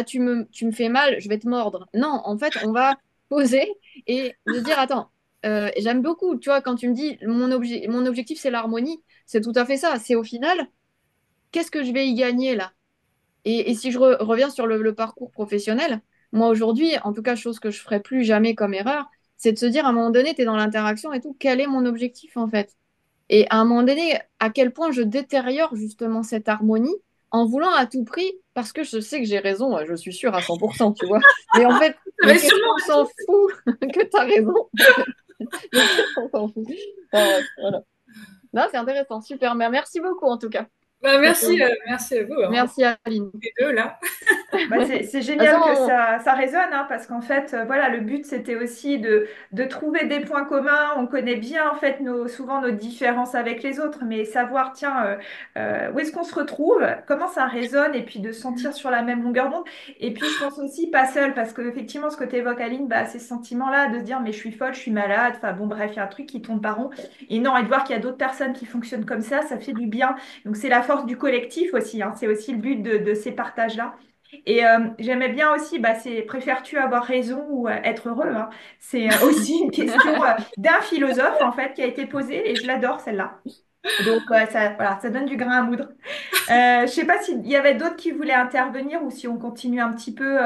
tu me fais mal, je vais te mordre. Non, en fait, on va poser et se dire, attends, j'aime beaucoup, tu vois, quand tu me dis, mon objectif, c'est l'harmonie, c'est tout à fait ça. C'est au final, qu'est-ce que je vais y gagner là? Et si je reviens sur le parcours professionnel, moi aujourd'hui, en tout cas, chose que je ferai plus jamais comme erreur, c'est de se dire, à un moment donné, tu es dans l'interaction et tout, quel est mon objectif en fait? Et à un moment donné, à quel point je détériore justement cette harmonie en voulant à tout prix, parce que je sais que j'ai raison, je suis sûre à 100%, tu vois. Mais en fait, le Mais sûrement. cerveau s'en fout que tu as raison. En fait. Le cerveau s'en fout. Enfin, bref, voilà. Non, c'est intéressant, super. Mais merci beaucoup en tout cas. Bah, C'était- merci à vous, hein, Merci Aline. les deux là. Bah, c'est De toute génial que façon, ça résonne, hein, parce qu'en fait, voilà, le but, c'était aussi de trouver des points communs. On connaît bien, en fait, souvent nos différences avec les autres, mais savoir, tiens, où est-ce qu'on se retrouve, comment ça résonne, et puis de se sentir sur la même longueur d'onde. Et puis, je pense aussi pas seul, parce que effectivement, ce que tu évoques, Aline, bah, ces sentiments-là, de se dire, mais je suis folle, je suis malade, enfin bon, bref, il y a un truc qui tourne par rond. Et non, et de voir qu'il y a d'autres personnes qui fonctionnent comme ça fait du bien. Donc, c'est la force du collectif aussi, hein, c'est aussi le but de ces partages-là. Et j'aimais bien aussi, bah, c'est préfères-tu avoir raison ou être heureux, hein. C'est aussi une question d'un philosophe en fait qui a été posée et je l'adore celle-là. Donc ça, voilà, ça donne du grain à moudre. Je sais pas s'il y avait d'autres qui voulaient intervenir ou si on continue un petit peu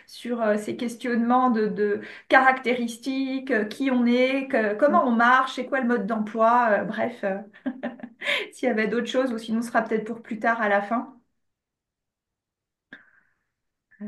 sur ces questionnements de caractéristiques, qui on est, comment on marche, c'est quoi le mode d'emploi, bref, s'il y avait d'autres choses ou sinon ce sera peut-être pour plus tard à la fin. Euh,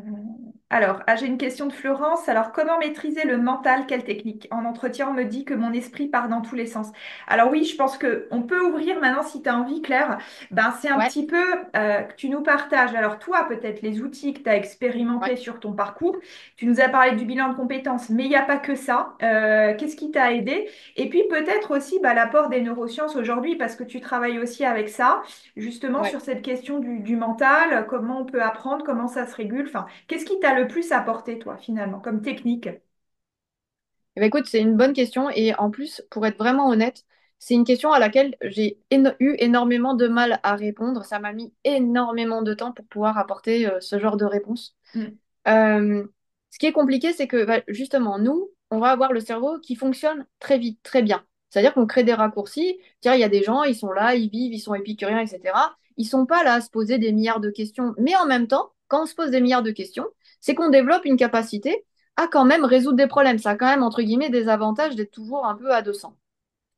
Alors, j'ai une question de Florence. Alors, comment maîtriser le mental? Quelle technique? En entretien, on me dit que mon esprit part dans tous les sens. Alors oui, je pense que on peut ouvrir maintenant si tu as envie, Claire. Ben, c'est un ouais, petit peu que tu nous partages. Alors toi, peut-être les outils que tu as ouais. expérimentés sur ton parcours. Tu nous as parlé du bilan de compétences, mais il n'y a pas que ça. Qu'est-ce qui t'a aidé? Et puis peut-être aussi bah, l'apport des neurosciences aujourd'hui, parce que tu travailles aussi avec ça justement Ouais. sur cette question du mental, comment on peut apprendre, comment ça se régule. Enfin, qu'est-ce qui t'a le plus apporté, toi, finalement, comme technique? Eh ben, écoute, c'est une bonne question et en plus, pour être vraiment honnête, c'est une question à laquelle j'ai eu énormément de mal à répondre. Ça m'a mis énormément de temps pour pouvoir apporter ce genre de réponse. Mm. Euh, Ce qui est compliqué, c'est que bah, justement, nous, on va avoir le cerveau qui fonctionne très vite, très bien. C'est-à-dire qu'on crée des raccourcis. Tiens, il y a des gens, ils sont là, ils vivent, ils sont épicuriens, etc. Ils sont pas là à se poser des milliards de questions. Mais en même temps, quand on se pose des milliards de questions, c'est qu'on développe une capacité à quand même résoudre des problèmes. Ça a quand même, entre guillemets, des avantages d'être toujours un peu à 200.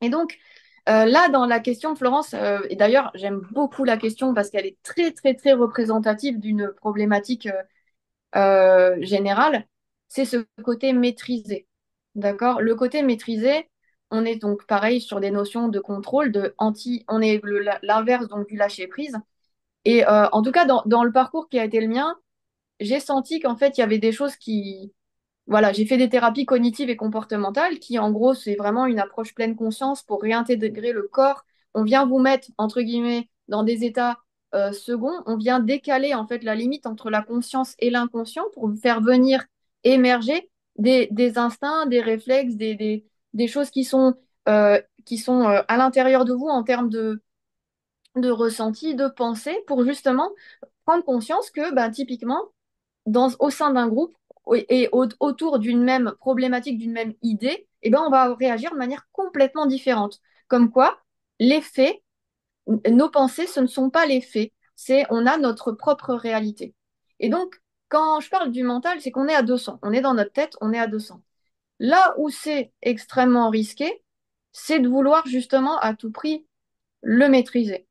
Et donc, là, dans la question de Florence, et d'ailleurs, j'aime beaucoup la question parce qu'elle est très, très, très représentative d'une problématique générale, c'est ce côté maîtrisé. D'accord? Le côté maîtrisé, on est donc pareil sur des notions de contrôle, on est l'inverse donc du lâcher prise. Et en tout cas, dans le parcours qui a été le mien, j'ai senti qu'en fait, il y avait des choses qui, voilà, j'ai fait des thérapies cognitives et comportementales qui, en gros, c'est vraiment une approche pleine conscience pour réintégrer le corps. On vient vous mettre, entre guillemets, dans des états seconds. On vient décaler, en fait, la limite entre la conscience et l'inconscient pour vous faire venir émerger des instincts, des réflexes, des choses qui sont à l'intérieur de vous en termes de ressenti, de pensée, pour justement prendre conscience que, ben, typiquement, au sein d'un groupe et autour d'une même problématique, d'une même idée, eh ben, on va réagir de manière complètement différente. Comme quoi, les faits, nos pensées, ce ne sont pas les faits, c'est on a notre propre réalité. Et donc, quand je parle du mental, c'est qu'on est à 200. On est dans notre tête, on est à 200. Là où c'est extrêmement risqué, c'est de vouloir justement à tout prix le maîtriser.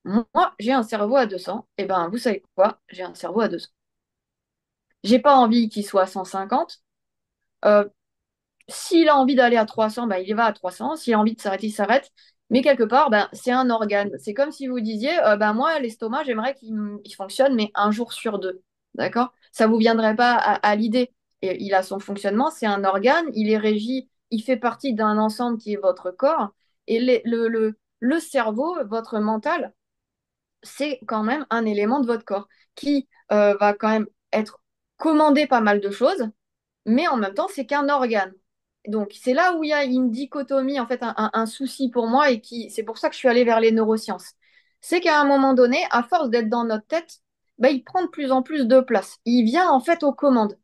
Moi, j'ai un cerveau à 200, et ben vous savez quoi? J'ai un cerveau à 200. J'ai pas envie qu'il soit à 150. Euh, S'il a envie d'aller à 300, ben, il va à 300. S'il a envie de s'arrêter, il s'arrête. Mais quelque part, ben, c'est un organe. C'est comme si vous disiez, ben, moi, l'estomac, j'aimerais qu'il fonctionne, mais un jour sur deux. D'accord? Ça vous viendrait pas à l'idée. Et il a son fonctionnement, c'est un organe, il est régi, il fait partie d'un ensemble qui est votre corps. Et le cerveau, votre mental, c'est quand même un élément de votre corps qui va quand même être commandé pas mal de choses, mais en même temps, c'est qu'un organe. Donc, c'est là où il y a une dichotomie, en fait, un souci pour moi, et c'est pour ça que je suis allée vers les neurosciences. C'est qu'à un moment donné, à force d'être dans notre tête, bah, il prend de plus en plus de place. Il vient en fait aux commandes.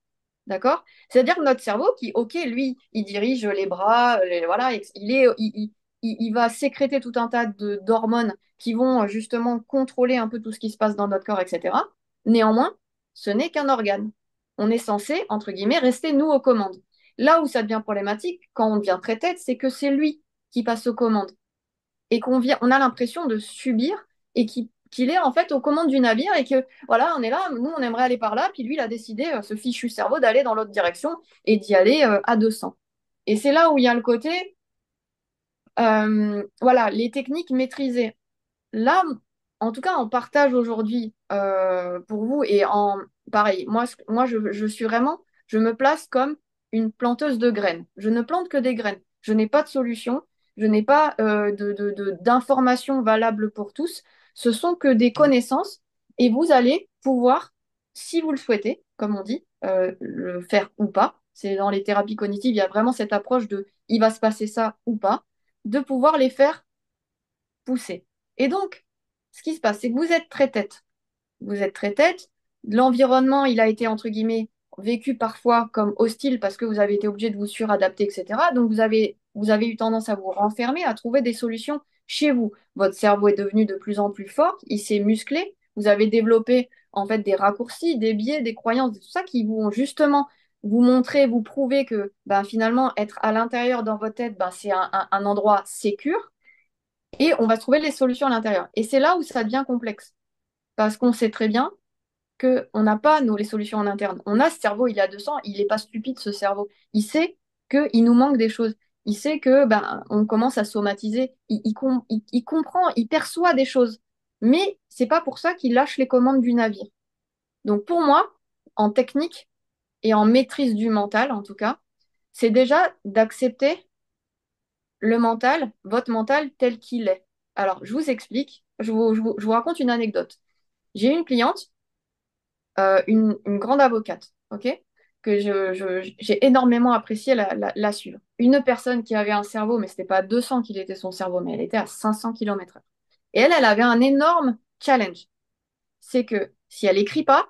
D'accord? C'est-à-dire que notre cerveau, qui, ok, lui, il dirige les bras, voilà, il va sécréter tout un tas d'hormones qui vont justement contrôler un peu tout ce qui se passe dans notre corps, etc. Néanmoins, ce n'est qu'un organe. On est censé, entre guillemets, rester nous aux commandes. Là où ça devient problématique, quand on devient très tête, c'est que c'est lui qui passe aux commandes et on a l'impression de subir et qu'il est en fait aux commandes du navire et que voilà, on est là, nous on aimerait aller par là, puis lui il a décidé, ce fichu cerveau, d'aller dans l'autre direction et d'y aller à 200. Et c'est là où il y a le côté, voilà, les techniques maîtrisées. Là, en tout cas, on partage aujourd'hui pour vous et en pareil, je suis vraiment, je me place comme une planteuse de graines. Je ne plante que des graines. Je n'ai pas de solution, je n'ai pas d'informations valables pour tous. Ce sont que des connaissances et vous allez pouvoir, si vous le souhaitez, comme on dit, le faire ou pas. C'est dans les thérapies cognitives, il y a vraiment cette approche de il va se passer ça ou pas, de pouvoir les faire pousser. Et donc, ce qui se passe, c'est que vous êtes très tête. Vous êtes très tête. L'environnement, il a été, entre guillemets, vécu parfois comme hostile parce que vous avez été obligé de vous suradapter, etc. Donc, vous avez eu tendance à vous renfermer, à trouver des solutions chez vous. Votre cerveau est devenu de plus en plus fort, il s'est musclé. Vous avez développé, en fait, des raccourcis, des biais, des croyances, tout ça qui vont justement vous montrer, vous prouver que ben, finalement, être à l'intérieur dans votre tête, ben, c'est un endroit sécure et on va trouver les solutions à l'intérieur. Et c'est là où ça devient complexe. Parce qu'on sait très bien qu'on n'a pas, nous, les solutions en interne. On a ce cerveau, il est à 200, il n'est pas stupide, ce cerveau. Il sait qu'il nous manque des choses. Il sait que ben, on commence à somatiser. Il comprend, il perçoit des choses. Mais c'est pas pour ça qu'il lâche les commandes du navire. Donc pour moi, en technique et en maîtrise du mental, en tout cas, c'est déjà d'accepter le mental, votre mental tel qu'il est. Alors, je vous explique, je vous raconte une anecdote. J'ai une cliente, une grande avocate, ok, que j'ai énormément apprécié la suivre. Une personne qui avait un cerveau, mais ce n'était pas à 200 qu'il était son cerveau, mais elle était à 500 km/h. Et elle avait un énorme challenge. C'est que si elle écrit pas,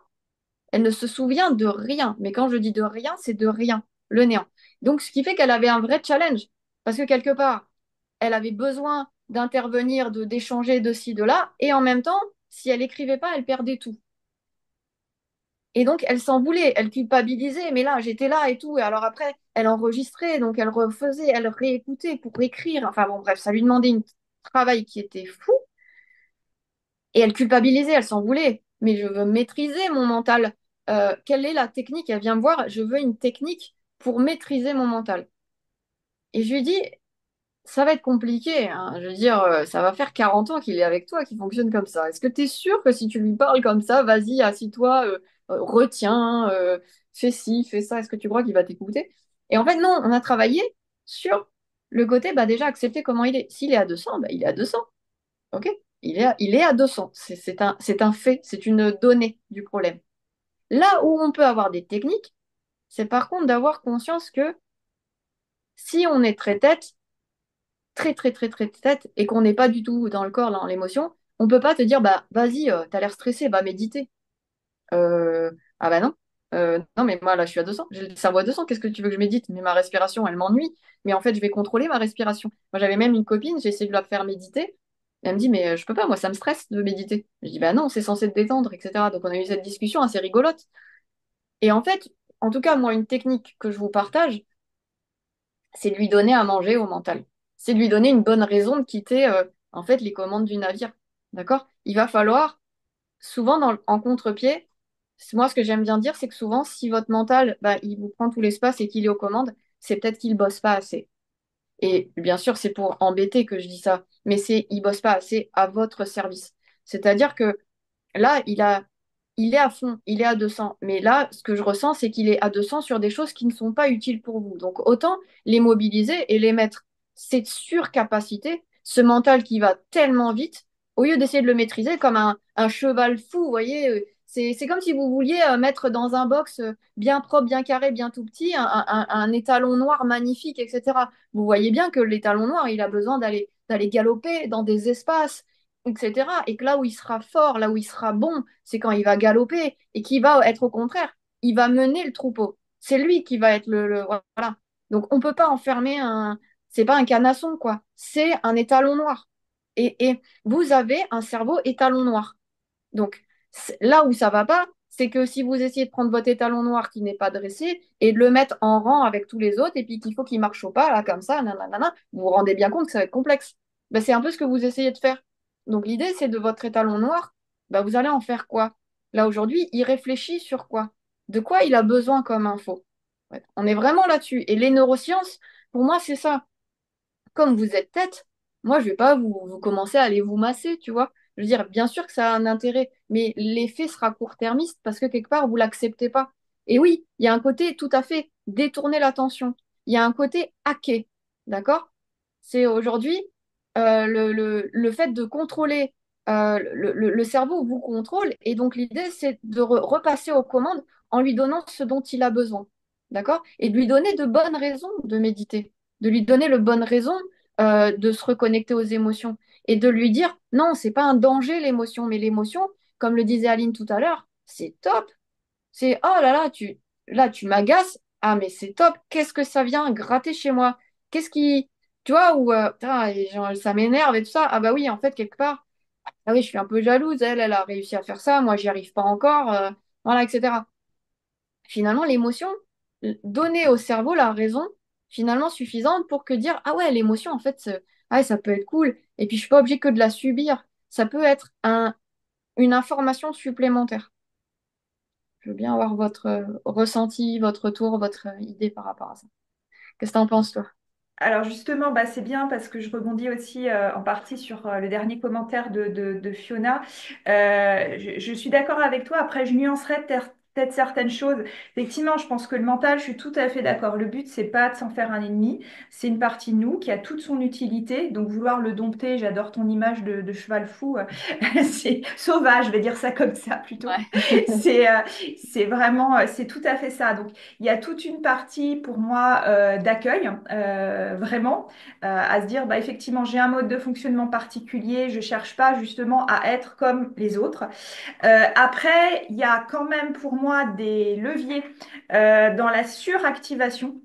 elle ne se souvient de rien. Mais quand je dis de rien, c'est de rien, le néant. Donc, ce qui fait qu'elle avait un vrai challenge. Parce que quelque part, elle avait besoin d'intervenir, d'échanger de ci, de là, et en même temps, si elle écrivait pas, elle perdait tout. Et donc, elle s'en voulait, elle culpabilisait, mais là, j'étais là et tout. Et alors après, elle enregistrait, donc elle refaisait, elle réécoutait pour écrire. Enfin bon, bref, ça lui demandait un travail qui était fou. Et elle culpabilisait, elle s'en voulait. Mais je veux maîtriser mon mental. Quelle est la technique? Elle vient me voir, je veux une technique pour maîtriser mon mental. Et je lui dis, ça va être compliqué, hein. Je veux dire, ça va faire 40 ans qu'il est avec toi, qu'il fonctionne comme ça. Est-ce que tu es sûr que si tu lui parles comme ça, vas-y, assis-toi, retiens, fais ci, fais ça, est-ce que tu crois qu'il va t'écouter? Et en fait, non, on a travaillé sur le côté, bah, déjà, accepter comment il est. S'il est à 200, bah, il est à 200. OK? Il est à 200. C'est un fait, c'est une donnée du problème. Là où on peut avoir des techniques, c'est par contre d'avoir conscience que si on est très tête, très tête et qu'on n'est pas du tout dans le corps, dans l'émotion, on peut pas te dire, bah vas-y, t'as l'air stressé, va méditer. Ah bah non. Non, mais moi là je suis à 200, j'ai le cerveau à 200, qu'est-ce que tu veux que je médite? Mais ma respiration, elle m'ennuie. Mais en fait, je vais contrôler ma respiration. Moi j'avais même une copine, j'ai essayé de la faire méditer. Elle me dit, mais je peux pas, moi ça me stresse de méditer. Je dis, bah non, c'est censé te détendre, etc. Donc on a eu cette discussion assez rigolote. Et en fait, en tout cas, moi, une technique que je vous partage, c'est de lui donner à manger au mental. C'est de lui donner une bonne raison de quitter en fait les commandes du navire. D'accord? Il va falloir souvent en contre-pied. Moi, ce que j'aime bien dire, c'est que souvent, si votre mental, bah, il vous prend tout l'espace et qu'il est aux commandes, c'est peut-être qu'il bosse pas assez. Et bien sûr, c'est pour embêter que je dis ça, mais c'est il bosse pas assez à votre service. C'est-à-dire que là, il est à fond, il est à 200. Mais là, ce que je ressens, c'est qu'il est à 200 sur des choses qui ne sont pas utiles pour vous. Donc, autant les mobiliser et les mettre. Cette surcapacité, ce mental qui va tellement vite, au lieu d'essayer de le maîtriser comme un cheval fou, vous voyez, c'est comme si vous vouliez mettre dans un box bien propre, bien carré, bien tout petit, un étalon noir magnifique, etc. Vous voyez bien que l'étalon noir, il a besoin d'aller galoper dans des espaces, etc. Et que là où il sera fort, là où il sera bon, c'est quand il va galoper et qui va être au contraire, il va mener le troupeau. C'est lui qui va être voilà. Donc on peut pas enfermer c'est pas un canasson quoi, c'est un étalon noir. Et vous avez un cerveau étalon noir. Donc là où ça va pas, c'est que si vous essayez de prendre votre étalon noir qui n'est pas dressé et de le mettre en rang avec tous les autres et puis qu'il faut qu'il marche au pas là comme ça, nanana, vous vous rendez bien compte que ça va être complexe. Ben, c'est un peu ce que vous essayez de faire. Donc l'idée, c'est de votre étalon noir bah, vous allez en faire quoi? Là, aujourd'hui, il réfléchit sur quoi? De quoi il a besoin comme info? Ouais, on est vraiment là-dessus. Et les neurosciences, pour moi, c'est ça. Comme vous êtes tête, moi, je vais pas vous commencer à aller vous masser, tu vois. Je veux dire, bien sûr que ça a un intérêt, mais l'effet sera court-termiste parce que quelque part, vous l'acceptez pas. Et oui, il y a un côté tout à fait détourner l'attention. Il y a un côté hacker, d'accord? C'est aujourd'hui le fait de contrôler le cerveau vous contrôle et donc l'idée c'est de repasser aux commandes en lui donnant ce dont il a besoin, d'accord? Et de lui donner de bonnes raisons de méditer, de lui donner le bonne raison de se reconnecter aux émotions et de lui dire non, c'est pas un danger l'émotion, mais l'émotion, comme le disait Aline tout à l'heure, c'est top. C'est oh là tu m'agaces. Ah mais c'est top. Qu'est-ce que ça vient gratter chez moi? Qu'est-ce qui tu vois ou putain, et genre, ça m'énerve et tout ça. Ah bah oui, en fait quelque part. Ah oui, je suis un peu jalouse. Elle a réussi à faire ça. Moi, j'y arrive pas encore. Voilà, etc. Finalement, l'émotion, donner au cerveau la raison finalement suffisante pour que dire, ah ouais, l'émotion, en fait, ah ouais, ça peut être cool. Et puis, je suis pas obligée que de la subir. Ça peut être une information supplémentaire. Je veux bien avoir votre ressenti, votre retour, votre idée par rapport à ça. Qu'est-ce que t'en penses, toi? Alors justement, bah, c'est bien parce que je rebondis aussi en partie sur le dernier commentaire de Fiona. Je suis d'accord avec toi. Après, je nuancerais peut-être certaines choses. Effectivement, je pense que le mental, je suis tout à fait d'accord. Le but, c'est pas de s'en faire un ennemi. C'est une partie de nous qui a toute son utilité. Donc vouloir le dompter, j'adore ton image de cheval fou. C'est sauvage, je vais dire ça comme ça plutôt. Ouais. C'est euh, c'est vraiment, c'est tout à fait ça. Donc il y a toute une partie pour moi d'accueil, vraiment, à se dire, bah, effectivement, j'ai un mode de fonctionnement particulier, je cherche pas justement à être comme les autres. Après, il y a quand même pour moi des leviers dans la suractivation.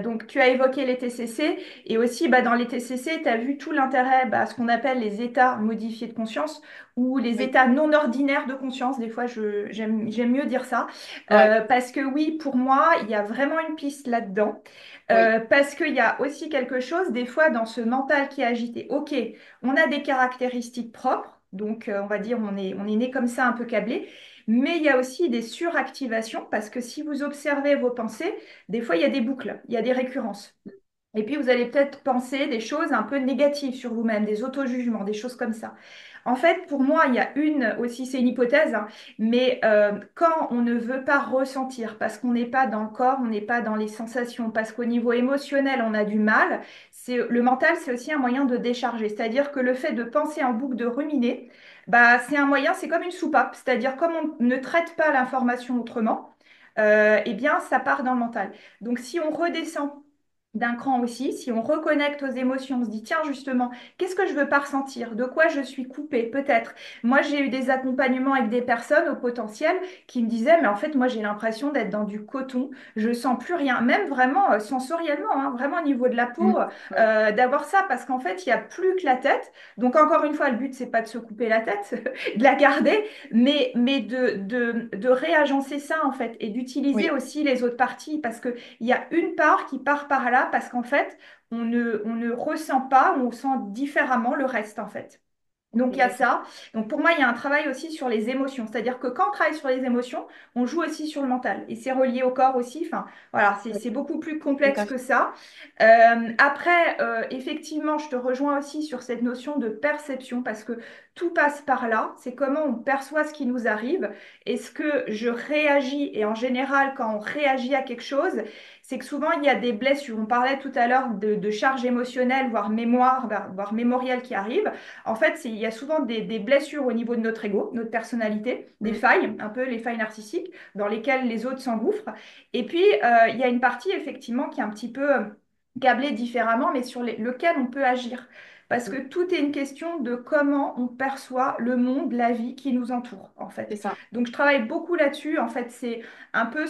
Donc, tu as évoqué les TCC et aussi bah, dans les TCC, tu as vu tout l'intérêt, bah, ce qu'on appelle les états modifiés de conscience ou les Oui, états non ordinaires de conscience. Des fois, j'aime mieux dire ça. ouais, Parce que oui, pour moi, il y a vraiment une piste là-dedans. oui, Parce qu'il y a aussi quelque chose, des fois, dans ce mental qui est agité. Ok, on a des caractéristiques propres. Donc, on va dire, on est né comme ça, un peu câblé. Mais il y a aussi des suractivations parce que si vous observez vos pensées, des fois, il y a des boucles, il y a des récurrences. Et puis, vous allez peut-être penser des choses un peu négatives sur vous-même, des auto-jugements, des choses comme ça. En fait, pour moi, il y a une aussi, c'est une hypothèse, hein, mais quand on ne veut pas ressentir, parce qu'on n'est pas dans le corps, on n'est pas dans les sensations, parce qu'au niveau émotionnel, on a du mal, le mental, c'est aussi un moyen de décharger. C'est-à-dire que le fait de penser en boucle, de ruminer, bah, c'est un moyen, c'est comme une soupape. C'est-à-dire comme on ne traite pas l'information autrement, eh bien, ça part dans le mental. Donc, si on redescend d'un cran aussi, si on reconnecte aux émotions, on se dit, tiens, justement, qu'est-ce que je veux pas ressentir? De quoi je suis coupée? Peut-être. Moi, j'ai eu des accompagnements avec des personnes au potentiel qui me disaient, mais en fait, moi, j'ai l'impression d'être dans du coton. Je sens plus rien, même vraiment sensoriellement, hein, vraiment au niveau de la peau, mm, ouais, d'avoir ça, parce qu'en fait, il n'y a plus que la tête. Donc, encore une fois, le but, c'est pas de se couper la tête, de la garder, mais de réagencer ça, en fait, et d'utiliser oui, aussi les autres parties, parce qu'il y a une part qui part par là, parce qu'en fait, on ne ressent pas, on sent différemment le reste, en fait. Donc il y a exactement. ça. Donc pour moi, il y a un travail aussi sur les émotions. C'est-à-dire que quand on travaille sur les émotions, on joue aussi sur le mental. Et c'est relié au corps aussi. Enfin, voilà, Oui, c'est beaucoup plus tout complexe à que fait. ça. Après, effectivement, je te rejoins aussi sur cette notion de perception parce que tout passe par là. C'est comment on perçoit ce qui nous arrive. Est-ce que je réagis? Et en général, quand on réagit à quelque chose, c'est que souvent il y a des blessures. On parlait tout à l'heure de charge émotionnelle, voire mémoire, voire mémorielle qui arrivent. En fait, il y a souvent des blessures au niveau de notre ego, notre personnalité, des Mm, failles, un peu les failles narcissiques dans lesquelles les autres s'engouffrent. Et puis, il y a une partie effectivement qui est un petit peu câblée différemment, mais sur lequel on peut agir. Parce que mm, tout est une question de comment on perçoit le monde, la vie qui nous entoure, en c'est fait. ça. Donc, je travaille beaucoup là-dessus. En fait, c'est un peu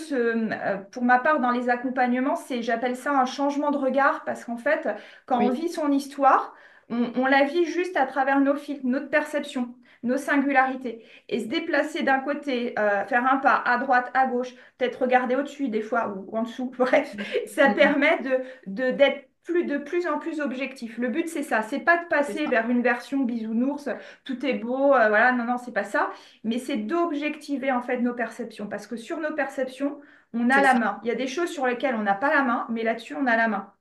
pour ma part, dans les accompagnements, j'appelle ça un changement de regard, parce qu'en fait, quand on Oui, vit son histoire, on la vit juste à travers nos filtres, notre perception, nos singularités. Et se déplacer d'un côté, faire un pas à droite, à gauche, peut-être regarder au-dessus des fois ou en dessous, bref, mm, ça mm, permet d'être de plus en plus objectif. Le but, c'est ça. C'est pas de C'est passer ça. vers une version bisounours, tout est beau, voilà, non, non, c'est pas ça. Mais c'est d'objectiver en fait nos perceptions. Parce que sur nos perceptions, on a C'est la ça. main. Il y a des choses sur lesquelles on n'a pas la main, mais là-dessus, on a la main.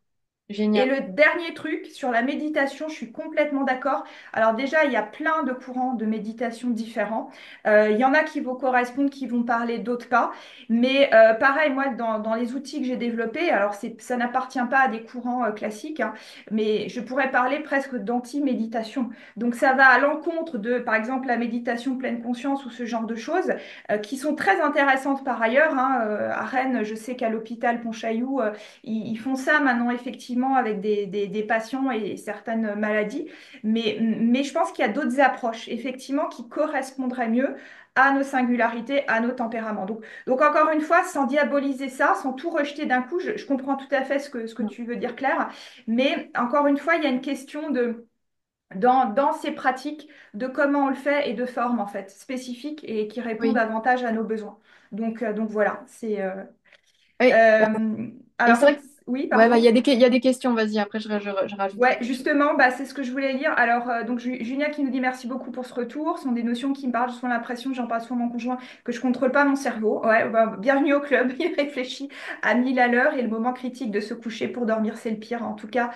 Et Génial. le dernier truc, sur la méditation, je suis complètement d'accord. Alors déjà, il y a plein de courants de méditation différents. Il y en a qui vont correspondre, qui vont parler, d'autres pas. Mais pareil, moi, dans les outils que j'ai développés, alors ça n'appartient pas à des courants classiques, hein, mais je pourrais parler presque d'anti-méditation. Donc ça va à l'encontre de, par exemple, la méditation pleine conscience ou ce genre de choses, qui sont très intéressantes par ailleurs, hein. À Rennes, je sais qu'à l'hôpital Pontchaillou, ils font ça maintenant effectivement avec des patients et certaines maladies, mais je pense qu'il y a d'autres approches effectivement qui correspondraient mieux à nos singularités, à nos tempéraments. Donc encore une fois, sans diaboliser ça, sans tout rejeter d'un coup, je comprends tout à fait ce que tu veux dire, Claire, mais encore une fois, il y a une question dans ces pratiques, de comment on le fait et de forme en fait, spécifique et qui répond Oui. davantage à nos besoins. Donc voilà, c'est... Oui. Et alors, c'est vrai que oui, ouais, bah, pardon. il y a des questions, vas-y, après je Ouais, rajouterai quelque chose. justement, bah, c'est ce que je voulais dire. Alors, donc Julia qui nous dit merci beaucoup pour ce retour. Ce sont des notions qui me parlent. J'ai souvent l'impression, j'en parle souvent à mon conjoint, que je contrôle pas mon cerveau. Ouais, bah, bienvenue au club. Il réfléchit à 1000 à l'heure et le moment critique de se coucher pour dormir, c'est le pire. En tout cas,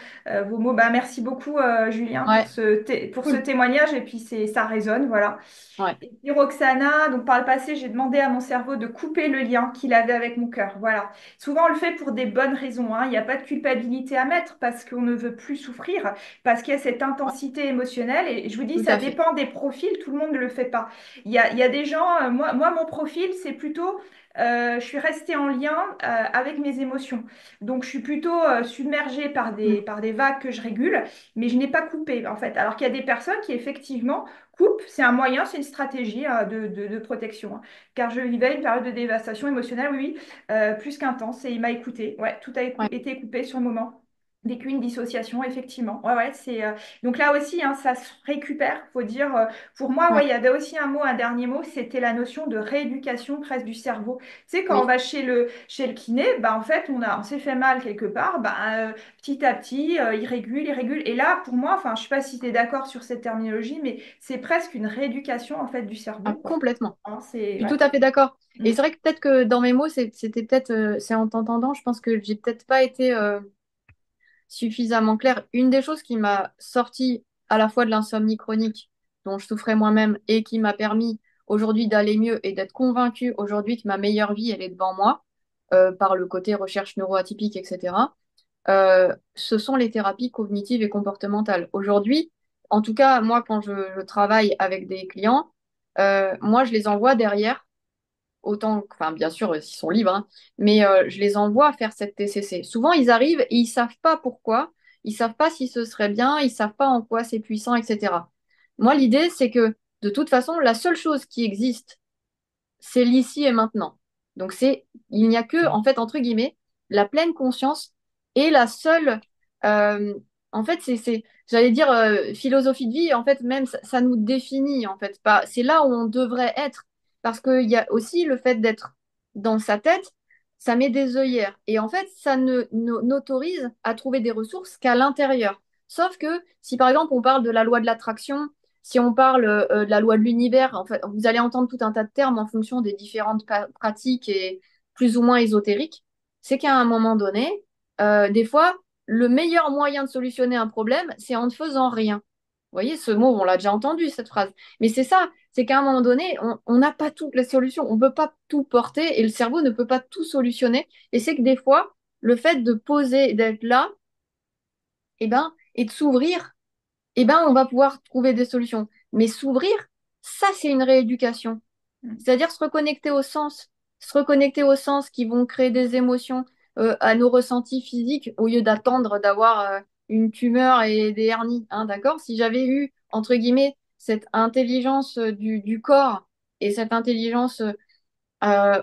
vos mots. Bah, merci beaucoup, Julien, pour Ouais, ce cool. témoignage. Et puis, ça résonne, voilà. Ouais, Et puis Roxana, donc par le passé, j'ai demandé à mon cerveau de couper le lien qu'il avait avec mon cœur. Voilà. Souvent, on le fait pour des bonnes raisons, hein. Il n'y a pas de culpabilité à mettre parce qu'on ne veut plus souffrir, parce qu'il y a cette ouais, intensité émotionnelle. Et je vous dis, tout ça à fait. dépend des profils, tout le monde ne le fait pas. Il y a des gens, mon profil, c'est plutôt, je suis restée en lien avec mes émotions. Donc, je suis plutôt submergée par Mm. des vagues que je régule, mais je n'ai pas coupé, en fait. Alors qu'il y a des personnes qui, effectivement, coupe, c'est un moyen, c'est une stratégie de protection, hein. Car je vivais une période de dévastation émotionnelle, oui, oui, plus qu'intense, et il m'a écouté. Ouais, tout a Ouais, été coupé sur le moment. Vécu une dissociation, effectivement. Ouais, ouais, donc là aussi, hein, ça se récupère, faut dire. Pour moi, ouais, ouais, il y avait aussi un dernier mot, c'était la notion de rééducation presque du cerveau. Tu sais, quand on oui. va chez le kiné, bah, en fait, on s'est fait mal quelque part, bah, petit à petit, il régule, il régule. Et là, pour moi, enfin, je sais pas si tu es d'accord sur cette terminologie, mais c'est presque une rééducation en fait du Ah, cerveau, quoi. complètement. Hein, Je suis ouais. tout à fait d'accord. Et Mm. c'est vrai que peut-être que dans mes mots, c'était peut-être, c'est en t'entendant, je pense que j'ai peut-être pas été suffisamment claire. Une des choses qui m'a sorti à la fois de l'insomnie chronique dont je souffrais moi-même et qui m'a permis aujourd'hui d'aller mieux et d'être convaincue aujourd'hui que ma meilleure vie, elle est devant moi, par le côté recherche neuroatypique, etc., ce sont les thérapies cognitives et comportementales. Aujourd'hui, en tout cas, moi, quand je travaille avec des clients, moi, je les envoie derrière autant, enfin, bien sûr, s'ils sont libres, hein, mais je les envoie faire cette TCC. Souvent, ils arrivent et ils savent pas pourquoi, ils savent pas si ce serait bien, ils savent pas en quoi c'est puissant, etc. Moi, l'idée, c'est que de toute façon, la seule chose qui existe, c'est l'ici et maintenant. Donc, il n'y a que, en fait, entre guillemets, la pleine conscience est la seule, euh, en fait, j'allais dire, philosophie de vie, en fait, même, ça nous définit, en fait, pas, c'est là où on devrait être. Parce qu'il y a aussi le fait d'être dans sa tête, ça met des œillères. Et en fait, ça n'autorise à trouver des ressources qu'à l'intérieur. Sauf que si, par exemple, on parle de la loi de l'attraction, si on parle de la loi de l'univers, en fait, vous allez entendre tout un tas de termes en fonction des différentes pratiques et plus ou moins ésotériques. C'est qu'à un moment donné, des fois, le meilleur moyen de solutionner un problème, c'est en ne faisant rien. Vous voyez, ce mot, on l'a déjà entendu, cette phrase. Mais c'est ça, c'est qu'à un moment donné, on n'a pas toutes les solutions, on ne peut pas tout porter et le cerveau ne peut pas tout solutionner. Et c'est que des fois, le fait de poser, d'être là, eh ben, et de s'ouvrir, eh ben, on va pouvoir trouver des solutions. Mais s'ouvrir, ça, c'est une rééducation. Mm. C'est-à-dire se reconnecter aux sens qui vont créer des émotions, à nos ressentis physiques, au lieu d'attendre d'avoir une tumeur et des hernies, hein, d'accord? Si j'avais eu, entre guillemets, cette intelligence du corps et cette intelligence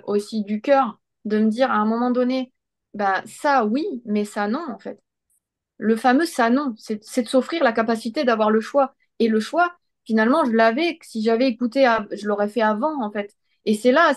aussi du cœur, de me dire à un moment donné, bah ça oui, mais ça non, en fait. Le fameux ça non, c'est de s'offrir la capacité d'avoir le choix. Et le choix, finalement, je l'avais, si j'avais écouté, je l'aurais fait avant, en fait. Et c'est là,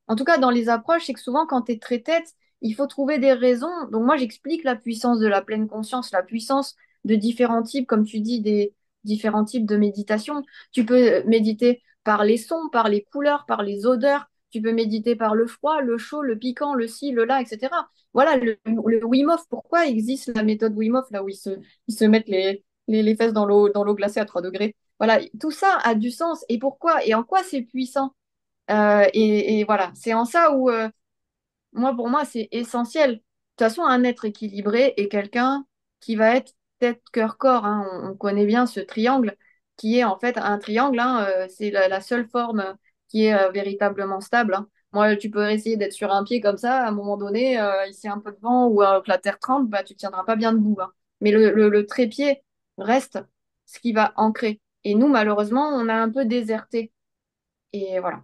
en tout cas, dans les approches, c'est que souvent, quand tu es très tête, il faut trouver des raisons. Donc moi, j'explique la puissance de la pleine conscience, la puissance de différents types, comme tu dis, des différents types de méditation. Tu peux méditer par les sons, par les couleurs, par les odeurs. Tu peux méditer par le froid, le chaud, le piquant, le ci, le là, etc. Voilà, le Wim Hof, pourquoi existe la méthode Wim Hof, là où ils se mettent les fesses dans l'eau glacée à 3 degrés. Voilà, tout ça a du sens. Et pourquoi? Et en quoi c'est puissant? Et voilà, c'est en ça où, moi, pour moi, c'est essentiel. De toute façon, un être équilibré est quelqu'un qui va être tête, cœur, corps, hein. On connaît bien ce triangle qui est en fait un triangle, hein, c'est la seule forme qui est véritablement stable, hein. Moi, tu peux essayer d'être sur un pied comme ça, à un moment donné, ici un peu de vent ou que la terre tremble, bah, tu tiendras pas bien debout, hein. Mais le trépied reste ce qui va ancrer. Et nous, malheureusement, on a un peu déserté. Et voilà.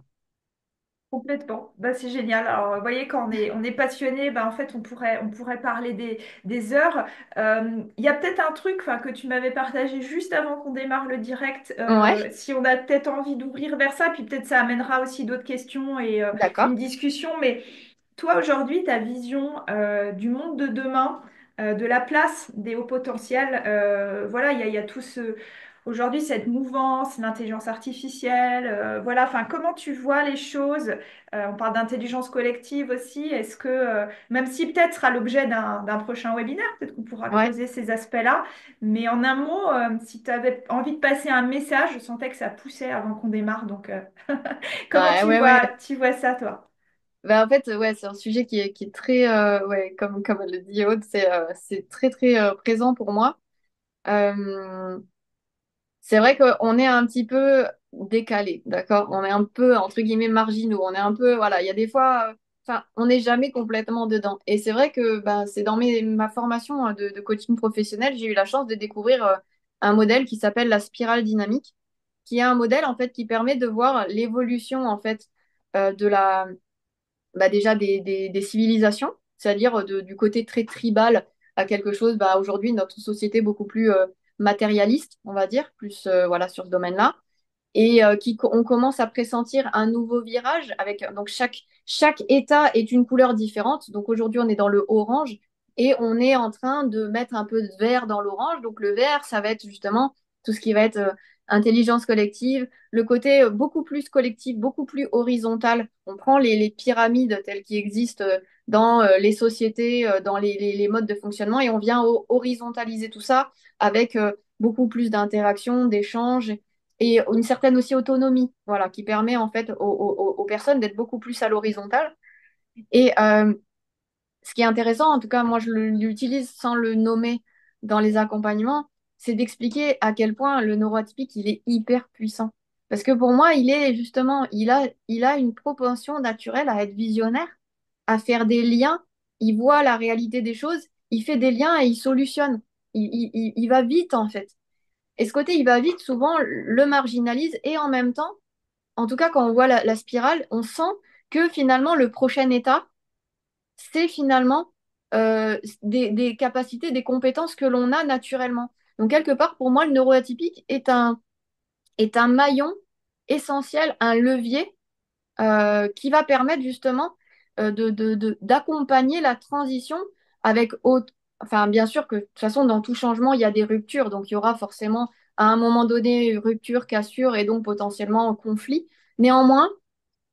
Complètement. Bah, c'est génial. Alors, vous voyez, quand on est passionné, bah, en fait, on pourrait parler des heures. Il y a peut-être un truc, enfin, que tu m'avais partagé juste avant qu'on démarre le direct. Ouais, Si on a peut-être envie d'ouvrir vers ça, puis peut-être ça amènera aussi d'autres questions et d'accord. une discussion. Mais toi, aujourd'hui, ta vision du monde de demain, de la place des hauts potentiels, voilà, il y a tout ce... Aujourd'hui, cette mouvance, l'intelligence artificielle, voilà, enfin, comment tu vois les choses? On parle d'intelligence collective aussi. Est-ce que, même si peut-être sera l'objet d'un prochain webinaire, peut-être qu'on pourra Ouais, creuser ces aspects-là, mais en un mot, si tu avais envie de passer un message, je sentais que ça poussait avant qu'on démarre. Donc, comment ouais, ouais, ouais. tu vois ça, toi? Ben, en fait, ouais, c'est un sujet qui est très, ouais, comme elle le dit Aude, c'est très, très présent pour moi. Euh, c'est vrai qu'on est un petit peu décalé, d'accord? On est un peu, entre guillemets, marginaux. On est un peu, voilà, il y a des fois, enfin, on n'est jamais complètement dedans. Et c'est vrai que ben, c'est dans ma formation de coaching professionnel, j'ai eu la chance de découvrir un modèle qui s'appelle la spirale dynamique, qui est un modèle, en fait, qui permet de voir l'évolution, en fait, de la bah, déjà des civilisations, c'est-à-dire du côté très tribal à quelque chose, bah, aujourd'hui, notre société beaucoup plus matérialiste, on va dire, plus voilà, sur ce domaine-là. Et on commence à pressentir un nouveau virage avec donc chaque état est une couleur différente. Donc aujourd'hui, on est dans le orange et on est en train de mettre un peu de vert dans l'orange. Donc le vert, ça va être justement tout ce qui va être intelligence collective, le côté beaucoup plus collectif, beaucoup plus horizontal. On prend les pyramides telles qui existent dans les sociétés, dans les modes de fonctionnement et on vient horizontaliser tout ça avec beaucoup plus d'interaction, d'échanges et une certaine aussi autonomie, voilà, qui permet en fait aux personnes d'être beaucoup plus à l'horizontale. Et ce qui est intéressant, en tout cas, moi je l'utilise sans le nommer dans les accompagnements, c'est d'expliquer à quel point le neuroatypique, il est hyper puissant. Parce que pour moi, il est justement, il a une propension naturelle à être visionnaire, à faire des liens, il voit la réalité des choses, il fait des liens et il solutionne. Il va vite en fait. Et ce côté, il va vite, souvent, le marginalise et en même temps, en tout cas, quand on voit la spirale, on sent que finalement, le prochain état, c'est finalement des capacités, des compétences que l'on a naturellement. Donc, quelque part, pour moi, le neuroatypique est un maillon essentiel, un levier qui va permettre justement d'accompagner la transition avec enfin bien sûr que de toute façon dans tout changement il y a des ruptures, donc il y aura forcément à un moment donné rupture, cassure et donc potentiellement conflit. Néanmoins,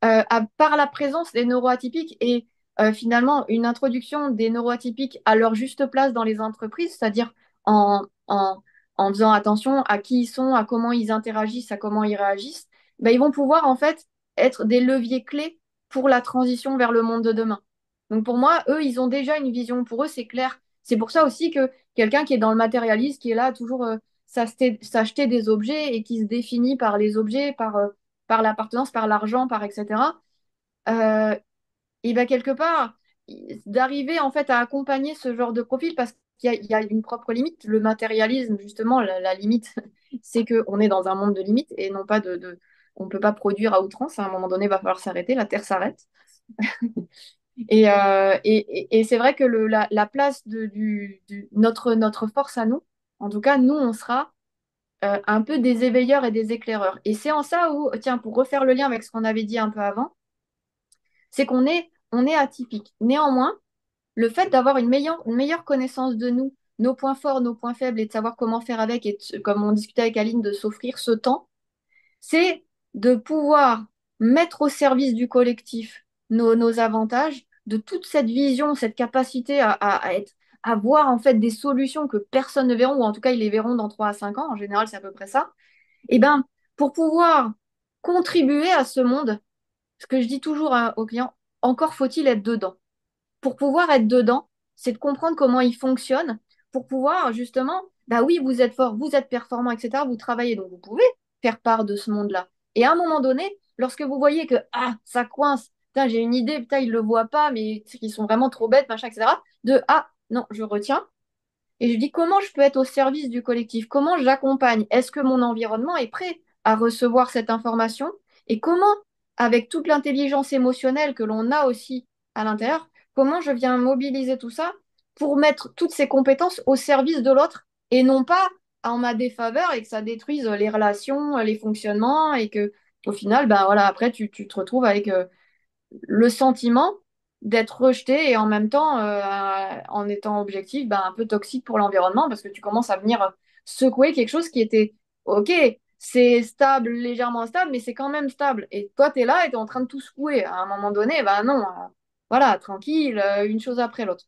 par la présence des neuroatypiques et finalement une introduction des neuroatypiques à leur juste place dans les entreprises, c'est-à-dire en, en, en faisant attention à qui ils sont, à comment ils interagissent, à comment ils réagissent, ben, ils vont pouvoir en fait être des leviers clés pour la transition vers le monde de demain. Donc pour moi, eux, ils ont déjà une vision. Pour eux, c'est clair. C'est pour ça aussi que quelqu'un qui est dans le matérialisme, qui est là toujours s'acheter des objets et qui se définit par les objets, par l'appartenance, par l'argent, par etc. Et ben quelque part, d'arriver en fait à accompagner ce genre de profil parce il y a une propre limite. Le matérialisme, justement, la limite, c'est qu'on est dans un monde de limites et non pas on ne peut pas produire à outrance. À un moment donné, il va falloir s'arrêter, la Terre s'arrête. Et c'est vrai que la place notre force à nous, en tout cas, nous, on sera un peu des éveilleurs et des éclaireurs. Et c'est en ça où, tiens, pour refaire le lien avec ce qu'on avait dit un peu avant, c'est on est atypique. Néanmoins, le fait d'avoir une meilleure connaissance de nous, nos points forts, nos points faibles, et de savoir comment faire avec, comme on discutait avec Aline, de s'offrir ce temps, c'est de pouvoir mettre au service du collectif nos avantages, de toute cette vision, cette capacité à voir en fait des solutions que personne ne verra, ou en tout cas ils les verront dans 3 à 5 ans, en général c'est à peu près ça, et ben pour pouvoir contribuer à ce monde, ce que je dis toujours aux clients, encore faut-il être dedans. Pour pouvoir être dedans, c'est de comprendre comment il fonctionne, pour pouvoir justement, bah oui, vous êtes fort, vous êtes performant, etc., vous travaillez, donc vous pouvez faire part de ce monde-là. Et à un moment donné, lorsque vous voyez que, ah, ça coince, putain, j'ai une idée, putain, ils ne le voient pas, mais ils sont vraiment trop bêtes, machin, etc., de, ah, non, je retiens, et je dis comment je peux être au service du collectif, comment j'accompagne, est-ce que mon environnement est prêt à recevoir cette information, et comment, avec toute l'intelligence émotionnelle que l'on a aussi à l'intérieur, comment je viens mobiliser tout ça pour mettre toutes ces compétences au service de l'autre et non pas en ma défaveur et que ça détruise les relations, les fonctionnements et que au final, ben voilà, après tu te retrouves avec le sentiment d'être rejeté et en même temps, en étant objectif, ben, un peu toxique pour l'environnement parce que tu commences à venir secouer quelque chose qui était OK, c'est stable, légèrement instable, mais c'est quand même stable. Et toi, tu es là et tu es en train de tout secouer. À un moment donné, ben non, voilà, tranquille, une chose après l'autre.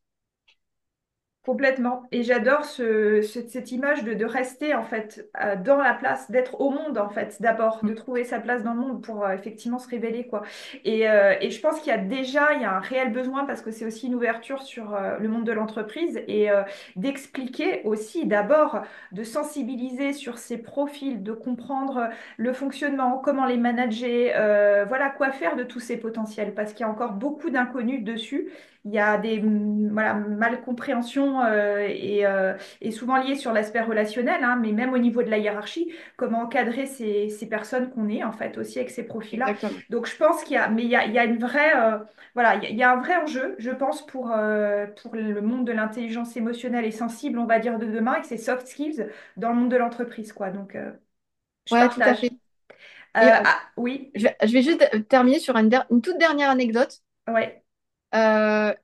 Complètement. Et j'adore cette image de rester en fait dans la place, d'être au monde en fait, d'abord, de trouver sa place dans le monde pour effectivement se révéler quoi. Et je pense qu'il y a déjà, il y a un réel besoin parce que c'est aussi une ouverture sur le monde de l'entreprise et d'expliquer aussi d'abord, de sensibiliser sur ces profils, de comprendre le fonctionnement, comment les manager, voilà quoi faire de tous ces potentiels parce qu'il y a encore beaucoup d'inconnus dessus. Il y a des voilà, malcompréhensions et souvent liées sur l'aspect relationnel, hein, mais même au niveau de la hiérarchie, comment encadrer ces personnes qu'on est en fait aussi avec ces profils-là. Exactement. Donc je pense qu'il y a, mais il y a une vraie, voilà, il y a un vrai enjeu, je pense, pour le monde de l'intelligence émotionnelle et sensible, on va dire, de demain, avec ces soft skills dans le monde de l'entreprise, quoi. Donc je Ouais, tout à partage. fait. Et Ah oui, je vais juste terminer sur une toute dernière anecdote. ouais. Euh,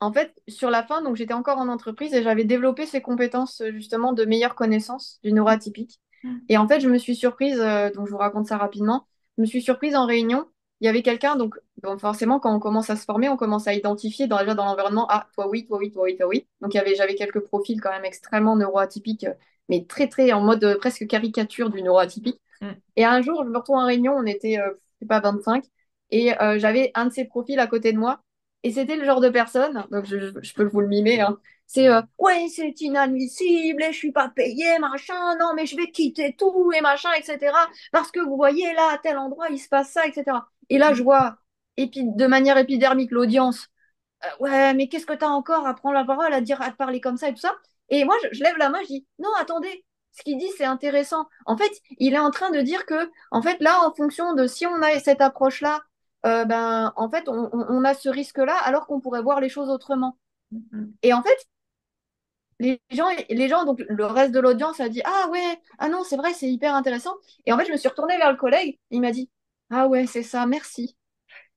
En fait, sur la fin, donc j'étais encore en entreprise et j'avais développé ces compétences justement de meilleure connaissance du neuroatypique. Et en fait, je me suis surprise, donc je vous raconte ça rapidement, je me suis surprise en réunion. Il y avait quelqu'un, donc bon, forcément, quand on commence à se former, on commence à identifier déjà dans l'environnement, ah, toi oui, toi oui, toi oui, toi oui. Donc j'avais quelques profils quand même extrêmement neuroatypiques, mais très, très en mode presque caricature du neuroatypique. Mm. Et un jour, je me retrouve en réunion, on était, je sais pas, 25, et j'avais un de ces profils à côté de moi. Et c'était le genre de personne, donc je peux vous le mimer, hein. C'est ouais, c'est inadmissible, et je suis pas payé, machin, non, mais je vais quitter tout, et machin, etc. Parce que vous voyez, là, à tel endroit, il se passe ça, etc. Et là, je vois de manière épidermique l'audience. Ouais, mais qu'est-ce que tu as encore à prendre la parole, à dire, à te parler comme ça et tout ça? Et moi, je lève la main, je dis, non, attendez, ce qu'il dit, c'est intéressant. En fait, il est en train de dire que, en fait, là, en fonction de si on a cette approche-là, ben, en fait, on a ce risque-là, alors qu'on pourrait voir les choses autrement. Mm. Et en fait, les gens, donc le reste de l'audience a dit, ah ouais, ah non, c'est vrai, c'est hyper intéressant. Et en fait, je me suis retournée vers le collègue, il m'a dit, ah ouais, c'est ça, merci.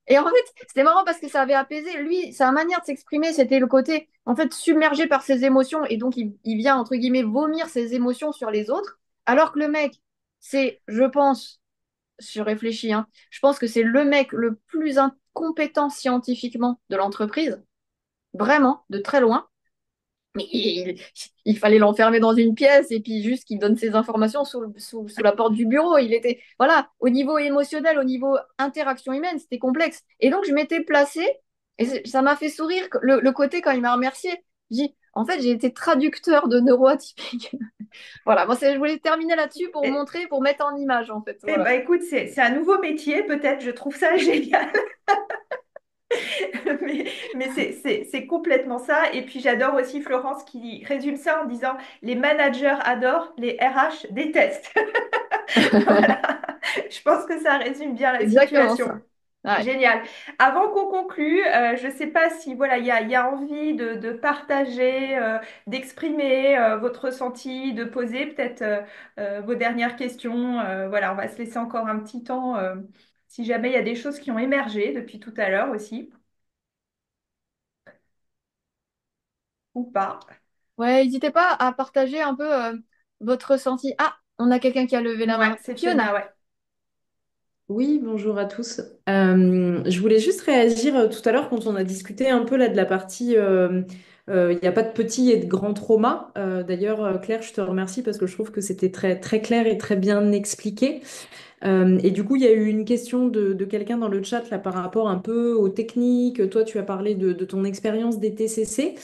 Et en fait, c'était marrant parce que ça avait apaisé. Lui, sa manière de s'exprimer, c'était le côté, en fait, submergé par ses émotions. Et donc, il vient, entre guillemets, vomir ses émotions sur les autres. Alors que le mec, c'est, je pense, je réfléchis, hein, je pense que c'est le mec le plus incompétent scientifiquement de l'entreprise. Vraiment, de très loin. Mais il fallait l'enfermer dans une pièce et puis juste qu'il donne ses informations sous la porte du bureau. Il était, voilà, au niveau émotionnel, au niveau interaction humaine, c'était complexe. Et donc, je m'étais placée et ça m'a fait sourire le côté quand il m'a remercié. Je dis, en fait, j'ai été traducteur de neuroatypique. Voilà, moi, je voulais terminer là-dessus pour Et, montrer, pour mettre en image, en fait. eh ben, Voilà. écoute, c'est un nouveau métier, peut-être, je trouve ça génial. Mais c'est complètement ça. Et puis j'adore aussi Florence qui résume ça en disant les managers adorent, les RH détestent. Voilà. Je pense que ça résume bien la Exactement situation. ça. Ouais. Génial. Avant qu'on conclue, je ne sais pas si voilà, il y a envie de partager, d'exprimer votre ressenti, de poser peut-être vos dernières questions. Voilà, on va se laisser encore un petit temps si jamais il y a des choses qui ont émergé depuis tout à l'heure aussi. ou pas. Ouais, n'hésitez pas à partager un peu votre ressenti. Ah, on a quelqu'un qui a levé la Ouais, main. c'est Fiona. Fiona, ouais. Oui, bonjour à tous. Je voulais juste réagir tout à l'heure quand on a discuté un peu là de la partie il n'y a pas de petits et de grands traumas. D'ailleurs, Claire, je te remercie parce que je trouve que c'était très, très clair et très bien expliqué. Et du coup, il y a eu une question de quelqu'un dans le chat là par rapport un peu aux techniques. Toi, tu as parlé de ton expérience des TCC.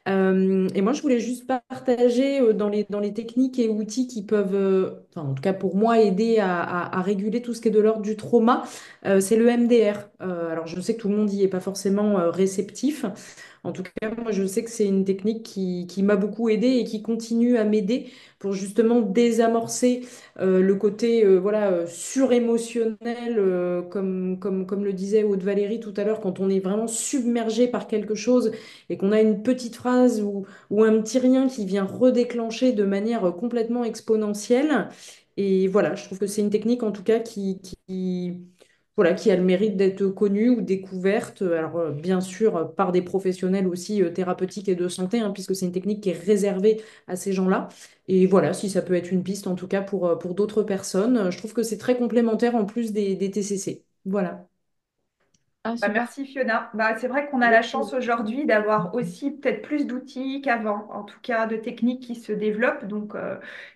Et moi, je voulais juste partager dans les techniques et outils qui peuvent, enfin, en tout cas pour moi, aider à réguler tout ce qui est de l'ordre du trauma. C'est le MDR. Alors, je sais que tout le monde n'y est pas forcément réceptif. En tout cas, moi, je sais que c'est une technique qui m'a beaucoup aidée et qui continue à m'aider pour justement désamorcer le côté voilà, surémotionnel, comme le disait Aude Valérie tout à l'heure, quand on est vraiment submergé par quelque chose et qu'on a une petite phrase ou un petit rien qui vient redéclencher de manière complètement exponentielle. Et voilà, je trouve que c'est une technique en tout cas voilà, qui a le mérite d'être connue ou découverte. Alors bien sûr par des professionnels aussi thérapeutiques et de santé, hein, puisque c'est une technique qui est réservée à ces gens-là. Et voilà, si ça peut être une piste en tout cas pour d'autres personnes, je trouve que c'est très complémentaire en plus des TCC. Voilà. Ah, Bah, super. merci Fiona. Bah, c'est vrai qu'on a la chance aujourd'hui d'avoir aussi peut-être plus d'outils qu'avant, en tout cas de techniques qui se développent. Donc,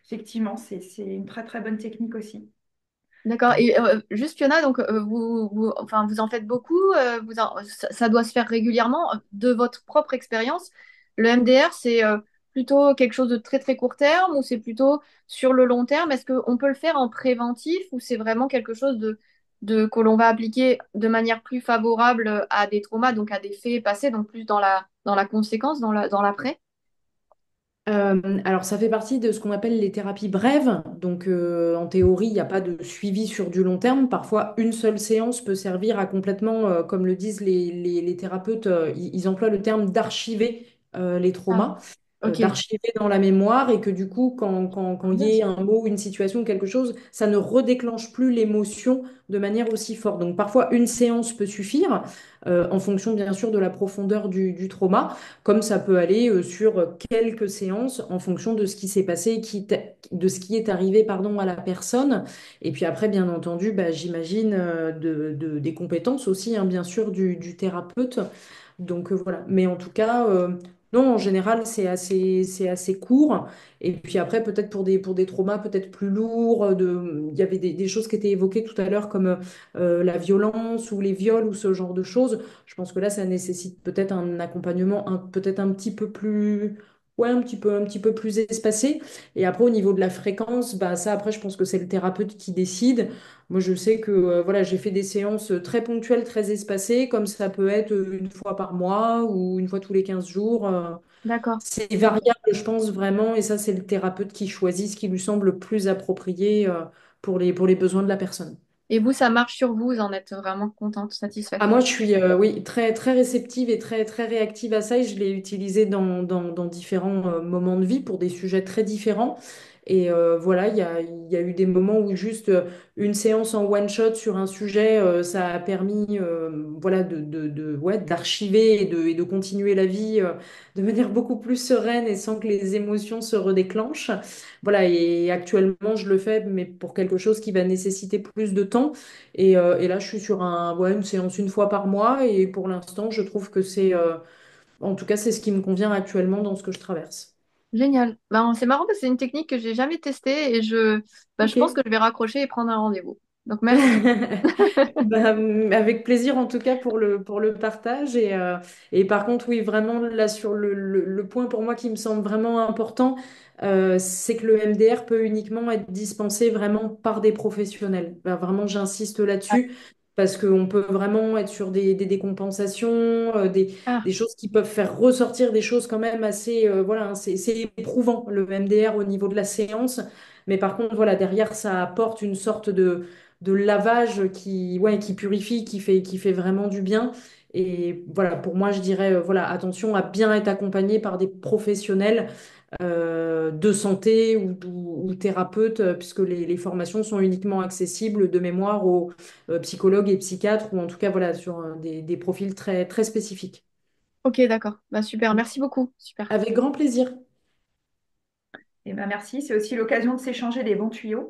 effectivement, c'est une très très bonne technique aussi. D'accord. Et juste Fiona, donc enfin, vous en faites beaucoup, ça doit se faire régulièrement. De votre propre expérience, le MDR, c'est plutôt quelque chose de très très court terme ou c'est plutôt sur le long terme? Est-ce qu'on peut le faire en préventif ou c'est vraiment quelque chose que l'on va appliquer de manière plus favorable à des traumas, donc à des faits passés, donc plus dans la conséquence, dans l'après? Alors, ça fait partie de ce qu'on appelle les thérapies brèves. Donc, en théorie, il n'y a pas de suivi sur du long terme. Parfois, une seule séance peut servir à complètement, comme le disent les thérapeutes, ils emploient le terme d'archiver les Ah, traumas, ok. d'archiver dans la mémoire et que du coup, quand Ah, il bien y ait ça. un mot, une situation, quelque chose, ça ne redéclenche plus l'émotion de manière aussi forte. Donc, parfois, une séance peut suffire, en fonction, bien sûr, de la profondeur du trauma comme ça peut aller sur quelques séances en fonction de ce qui s'est passé, de ce qui est arrivé pardon, à la personne. Et puis après, bien entendu, bah, j'imagine des compétences aussi, hein, bien sûr, du thérapeute. Donc voilà. Mais en tout cas, non, en général, c'est assez court. Et puis après, peut-être pour des traumas peut-être plus lourds, il y avait des choses qui étaient évoquées tout à l'heure, comme la violence ou les viols ou ce genre de choses. Je pense que là, ça nécessite peut-être un accompagnement peut-être un petit peu plus, ouais, un petit peu plus espacé. Et après, au niveau de la fréquence, bah, ça, après, je pense que c'est le thérapeute qui décide. Moi, je sais que voilà, j'ai fait des séances très ponctuelles, très espacées, comme ça peut être une fois par mois ou une fois tous les 15 jours. D'accord. C'est variable, je pense vraiment, et ça, c'est le thérapeute qui choisit ce qui lui semble le plus approprié pour les besoins de la personne. Et vous, ça marche sur vous, vous en êtes vraiment contente, Ah, satisfaite? moi, je suis oui, très, très réceptive et très, très réactive à ça et je l'ai utilisé dans différents moments de vie pour des sujets très différents. Et voilà, il y a eu des moments où juste une séance en one shot sur un sujet, ça a permis voilà, ouais, d'archiver et de continuer la vie de manière beaucoup plus sereine et sans que les émotions se redéclenchent. Voilà, et actuellement, je le fais, mais pour quelque chose qui va nécessiter plus de temps. Et là, je suis sur ouais, une séance une fois par mois. Et pour l'instant, je trouve que en tout cas, c'est ce qui me convient actuellement dans ce que je traverse. Génial. Ben, c'est marrant parce que c'est une technique que j'ai jamais testée et je Ok. pense que je vais raccrocher et prendre un rendez-vous. Donc merci. Bah, avec plaisir en tout cas pour le partage. Et par contre, oui, vraiment, là, sur le point pour moi qui me semble vraiment important, c'est que le MDR peut uniquement être dispensé vraiment par des professionnels. Bah, vraiment, j'insiste là-dessus. Parce qu'on peut vraiment être sur des décompensations, Ah, des choses qui peuvent faire ressortir des choses quand même assez, voilà, hein, c'est éprouvant le MDR au niveau de la séance. Mais par contre, voilà, derrière, ça apporte une sorte de lavage ouais, qui purifie, qui fait vraiment du bien. Et voilà, pour moi, je dirais, voilà, attention à bien être accompagné par des professionnels de santé ou thérapeutes, puisque les formations sont uniquement accessibles de mémoire aux psychologues et psychiatres, ou en tout cas, voilà, sur des profils très, très spécifiques. Ok, d'accord. Bah, super. Merci beaucoup. Super. Avec grand plaisir. Et ben merci, c'est aussi l'occasion de s'échanger des bons tuyaux.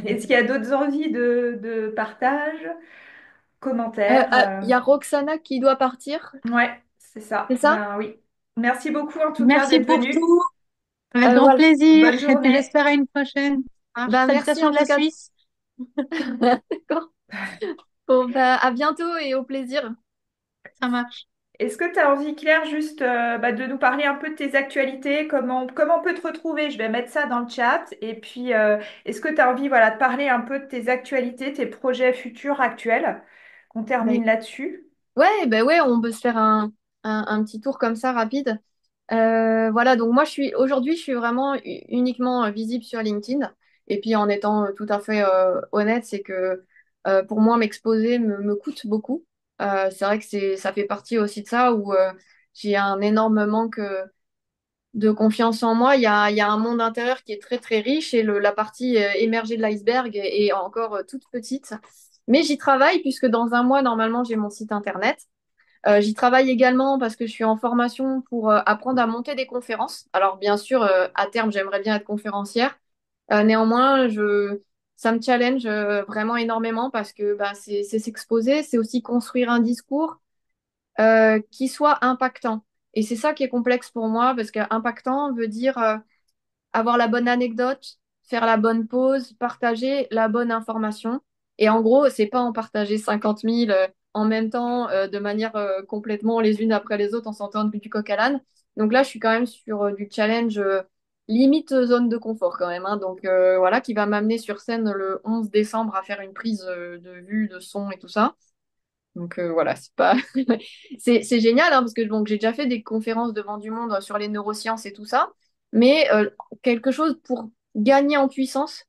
Est-ce qu'il y a d'autres envies de partage, commentaires? Il y a Roxana qui doit partir. Ouais, c'est ça. C'est ça? Ben oui. Merci beaucoup en tout cas Merci d'être pour venu. tout, avec grand Voilà. plaisir. Bonne Et puis journée. j'espère à une prochaine. Hein, Bah, merci salutations en de tout la cas. Suisse. D'accord. Bon, bah, à bientôt et au plaisir. Ça marche. Est-ce que tu as envie, Claire, juste de nous parler un peu de tes actualités, comment on peut te retrouver? Je vais mettre ça dans le chat. Et puis, est-ce que tu as envie, voilà, de parler un peu de tes actualités, tes projets futurs actuels? Qu'on Bah, termine là-dessus. ouais, bah ouais, on peut se faire un petit tour comme ça rapide. Voilà, donc moi aujourd'hui, je suis vraiment uniquement visible sur LinkedIn. Et puis en étant tout à fait honnête, c'est que pour moi, m'exposer me coûte beaucoup. C'est vrai que ça fait partie aussi de ça où j'ai un énorme manque de confiance en moi. Il y a un monde intérieur qui est très très riche et la partie émergée de l'iceberg est encore toute petite. Mais j'y travaille puisque dans un mois, normalement, j'ai mon site internet. J'y travaille également parce que je suis en formation pour apprendre à monter des conférences. Alors bien sûr, à terme, j'aimerais bien être conférencière. Néanmoins, ça me challenge vraiment énormément parce que bah, c'est s'exposer, c'est aussi construire un discours qui soit impactant. Et c'est ça qui est complexe pour moi parce que impactant veut dire avoir la bonne anecdote, faire la bonne pause, partager la bonne information. Et en gros, c'est pas en partager 50 000 en même temps, de manière complètement les unes après les autres, en sortant du coq à l'âne. Donc là, je suis quand même sur du challenge limite zone de confort quand même, hein. Donc voilà, qui va m'amener sur scène le 11 décembre à faire une prise de vue, de son et tout ça. Donc voilà, c'est pas c'est génial hein, parce que donc j'ai déjà fait des conférences devant du monde sur les neurosciences et tout ça, mais quelque chose pour gagner en puissance,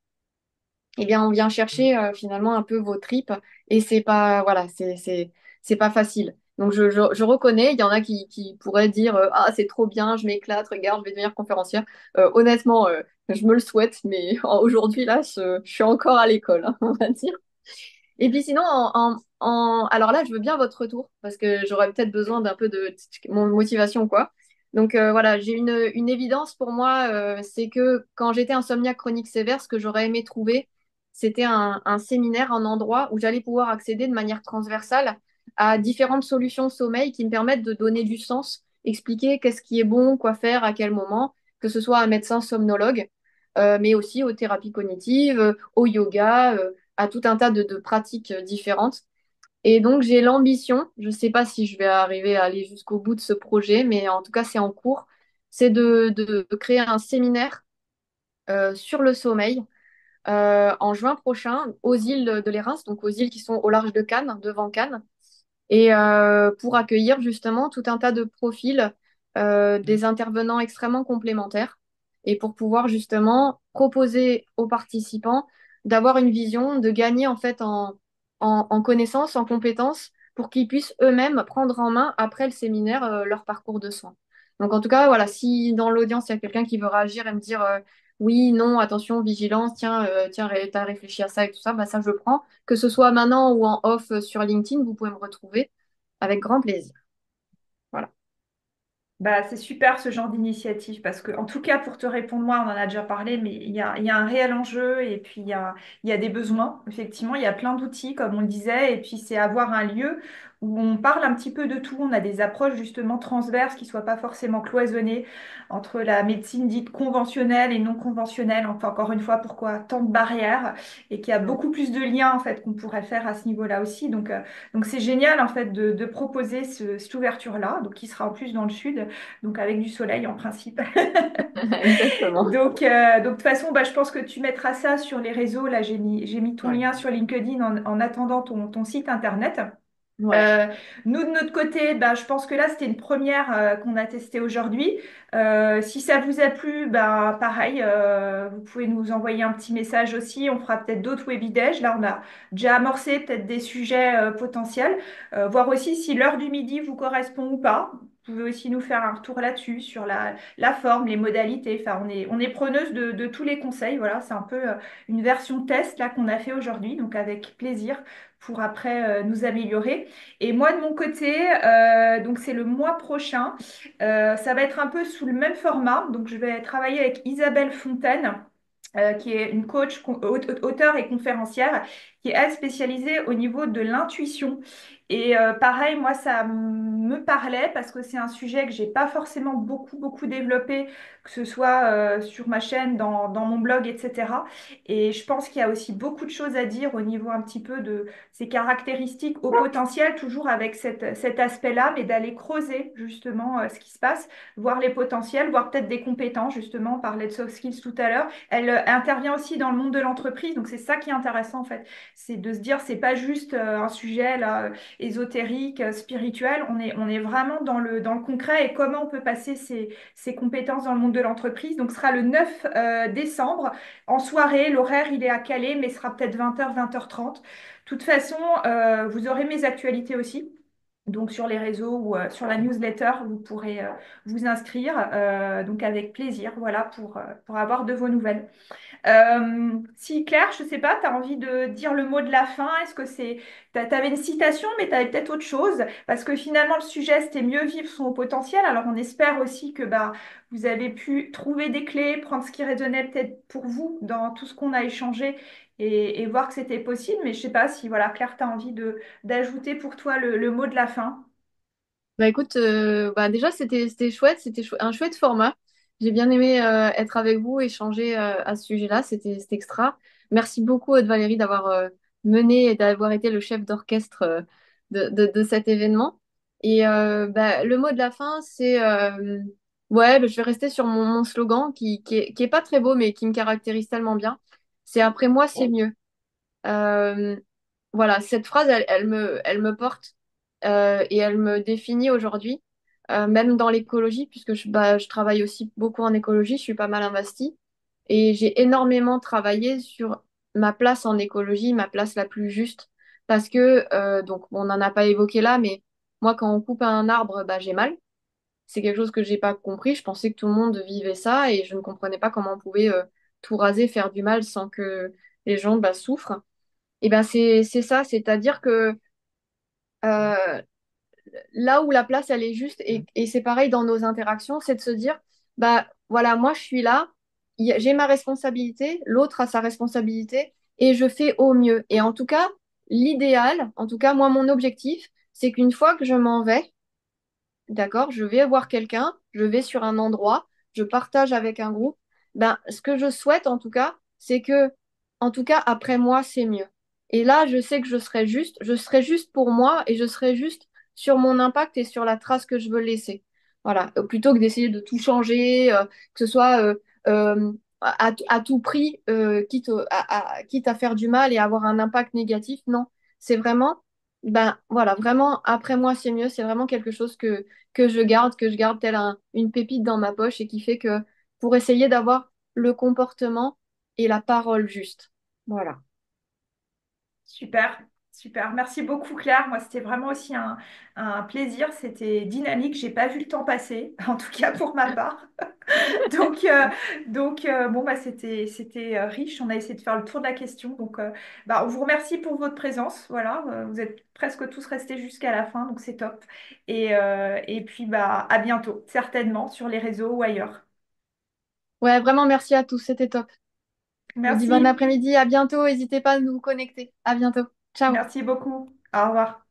eh bien on vient chercher finalement un peu vos tripes et c'est pas voilà, c'est pas facile. Donc je reconnais, il y en a qui pourraient dire ah c'est trop bien, je m'éclate, regarde, je vais devenir conférencière. Honnêtement, je me le souhaite, mais aujourd'hui là, je suis encore à l'école, hein, on va dire. Et puis sinon, alors là, je veux bien votre retour parce que j'aurais peut-être besoin d'un peu de mon motivation, quoi. Donc voilà, j'ai une évidence pour moi, c'est que quand j'étais insomniaque chronique sévère, ce que j'aurais aimé trouver, c'était un séminaire, un endroit où j'allais pouvoir accéder de manière transversale à différentes solutions sommeil qui me permettent de donner du sens, expliquer qu'est-ce qui est bon, quoi faire, à quel moment, que ce soit un médecin somnologue, mais aussi aux thérapies cognitives, au yoga, à tout un tas de pratiques différentes. Et donc, j'ai l'ambition, je ne sais pas si je vais arriver à aller jusqu'au bout de ce projet, mais en tout cas, c'est en cours, c'est de créer un séminaire sur le sommeil en juin prochain aux îles de l'Érins, donc aux îles qui sont au large de Cannes, devant Cannes, et pour accueillir justement tout un tas de profils, des intervenants extrêmement complémentaires, et pour pouvoir justement proposer aux participants d'avoir une vision, de gagner en fait en connaissances, en compétences, pour qu'ils puissent eux-mêmes prendre en main après le séminaire leur parcours de soins. Donc en tout cas, voilà, si dans l'audience il y a quelqu'un qui veut réagir et me dire oui, non, attention, vigilance, tiens, tiens, t'as réfléchi à ça et tout ça, bah ça je prends. Que ce soit maintenant ou en off sur LinkedIn, vous pouvez me retrouver avec grand plaisir. Voilà. Bah, c'est super ce genre d'initiative parce que, en tout cas, pour te répondre, moi, on en a déjà parlé, mais il y a un réel enjeu et puis il y a des besoins. Effectivement, il y a plein d'outils, comme on le disait, et puis c'est avoir un lieu où on parle un petit peu de tout. On a des approches justement transverses qui ne soient pas forcément cloisonnées entre la médecine dite conventionnelle et non conventionnelle. Enfin, encore une fois, pourquoi tant de barrières et qu'il y a Mm. beaucoup plus de liens en fait qu'on pourrait faire à ce niveau-là aussi. Donc c'est génial en fait de proposer cette ouverture-là, donc qui sera en plus dans le sud donc avec du soleil en principe. Exactement. Donc de toute façon, bah, je pense que tu mettras ça sur les réseaux. Là, j'ai mis ton Ouais. lien sur LinkedIn en attendant ton site internet. Ouais. Euh, Nous, de notre côté, bah, je pense que là, c'était une première qu'on a testée aujourd'hui. Si ça vous a plu, bah, pareil, vous pouvez nous envoyer un petit message aussi. On fera peut-être d'autres webidèges. Là, on a déjà amorcé peut-être des sujets potentiels. Voir aussi si l'heure du midi vous correspond ou pas. pouvez aussi nous faire un retour là-dessus, sur la forme, les modalités. Enfin, on est preneuse de tous les conseils. Voilà, c'est un peu une version test là qu'on a fait aujourd'hui, donc avec plaisir pour après nous améliorer. Et moi, de mon côté, donc c'est le mois prochain. Ça va être un peu sous le même format. Donc, je vais travailler avec Isabelle Fontaine, qui est une coach, auteure et conférencière, qui est elle spécialisée au niveau de l'intuition. Et pareil, moi, ça me parlait parce que c'est un sujet que j'ai pas forcément beaucoup développé, que ce soit sur ma chaîne, dans mon blog, etc. Et je pense qu'il y a aussi beaucoup de choses à dire au niveau un petit peu de ces caractéristiques au potentiel, toujours avec cet aspect-là, mais d'aller creuser justement ce qui se passe, voir les potentiels, voir peut-être des compétences, justement, on parlait de soft skills tout à l'heure. Elle intervient aussi dans le monde de l'entreprise, donc c'est ça qui est intéressant en fait, c'est de se dire c'est pas juste un sujet là, ésotérique, spirituel, on est vraiment dans le concret et comment on peut passer ces compétences dans le monde de l'entreprise. Donc ce sera le 9 décembre en soirée, l'horaire il est à Calais, mais ce sera peut-être 20h, 20h30. De toute façon, vous aurez mes actualités aussi. Donc sur les réseaux ou sur la newsletter, vous pourrez vous inscrire. Donc avec plaisir, voilà, pour avoir de vos nouvelles. Si Claire, je sais pas, tu as envie de dire le mot de la fin, est-ce que c'est... Tu avais une citation, mais tu avais peut-être autre chose, parce que finalement le sujet c'était mieux vivre son haut potentiel. Alors on espère aussi que bah, vous avez pu trouver des clés, prendre ce qui résonnait peut-être pour vous dans tout ce qu'on a échangé et voir que c'était possible. Mais je sais pas si voilà, Claire, tu as envie de d'ajouter pour toi le mot de la fin. Bah écoute, bah déjà c'était chouette, un chouette format. J'ai bien aimé être avec vous, échanger à ce sujet-là, c'était extra. Merci beaucoup Valérie d'avoir mené et d'avoir été le chef d'orchestre de cet événement. Et bah, le mot de la fin, c'est ouais, bah, je vais rester sur mon slogan qui est pas très beau mais qui me caractérise tellement bien. C'est après moi, c'est mieux. Euh, voilà, cette phrase, elle me porte et elle me définit aujourd'hui, même dans l'écologie, puisque je travaille aussi beaucoup en écologie, je suis pas mal investie et j'ai énormément travaillé sur ma place en écologie, ma place la plus juste, parce que, donc on n'en a pas évoqué là, mais moi, quand on coupe un arbre, bah, j'ai mal. C'est quelque chose que j'ai pas compris. Je pensais que tout le monde vivait ça et je ne comprenais pas comment on pouvait tout raser, faire du mal sans que les gens bah, souffrent. Et ben c'est ça, c'est-à-dire que euh, là où la place elle est juste et c'est pareil dans nos interactions, c'est de se dire bah voilà, moi je suis là, j'ai ma responsabilité, l'autre a sa responsabilité et je fais au mieux. Et en tout cas, l'idéal, en tout cas moi mon objectif, c'est qu'une fois que je m'en vais, d'accord, je vais voir quelqu'un, je vais sur un endroit, je partage avec un groupe, ben ce que je souhaite en tout cas, c'est que en tout cas après moi c'est mieux. Et là, je sais que je serai juste pour moi et je serai juste sur mon impact et sur la trace que je veux laisser. Voilà. Plutôt que d'essayer de tout changer, que ce soit à tout prix, quitte à faire du mal et avoir un impact négatif. Non, c'est vraiment, ben voilà, vraiment après moi c'est mieux. C'est vraiment quelque chose que je garde telle une pépite dans ma poche et qui fait que pour essayer d'avoir le comportement et la parole juste. Voilà. Super, super. Merci beaucoup Claire. Moi, c'était vraiment aussi un plaisir. C'était dynamique. J'ai pas vu le temps passer, en tout cas pour ma part. Donc, bon, bah, c'était riche. On a essayé de faire le tour de la question. Donc, bah, on vous remercie pour votre présence. Voilà, vous êtes presque tous restés jusqu'à la fin, donc c'est top. Et puis, bah, à bientôt, certainement sur les réseaux ou ailleurs. Ouais, vraiment merci à tous, c'était top. Je vous dis bon Merci, après-midi, à bientôt, n'hésitez pas à nous connecter. À bientôt. Ciao. merci beaucoup. Au revoir.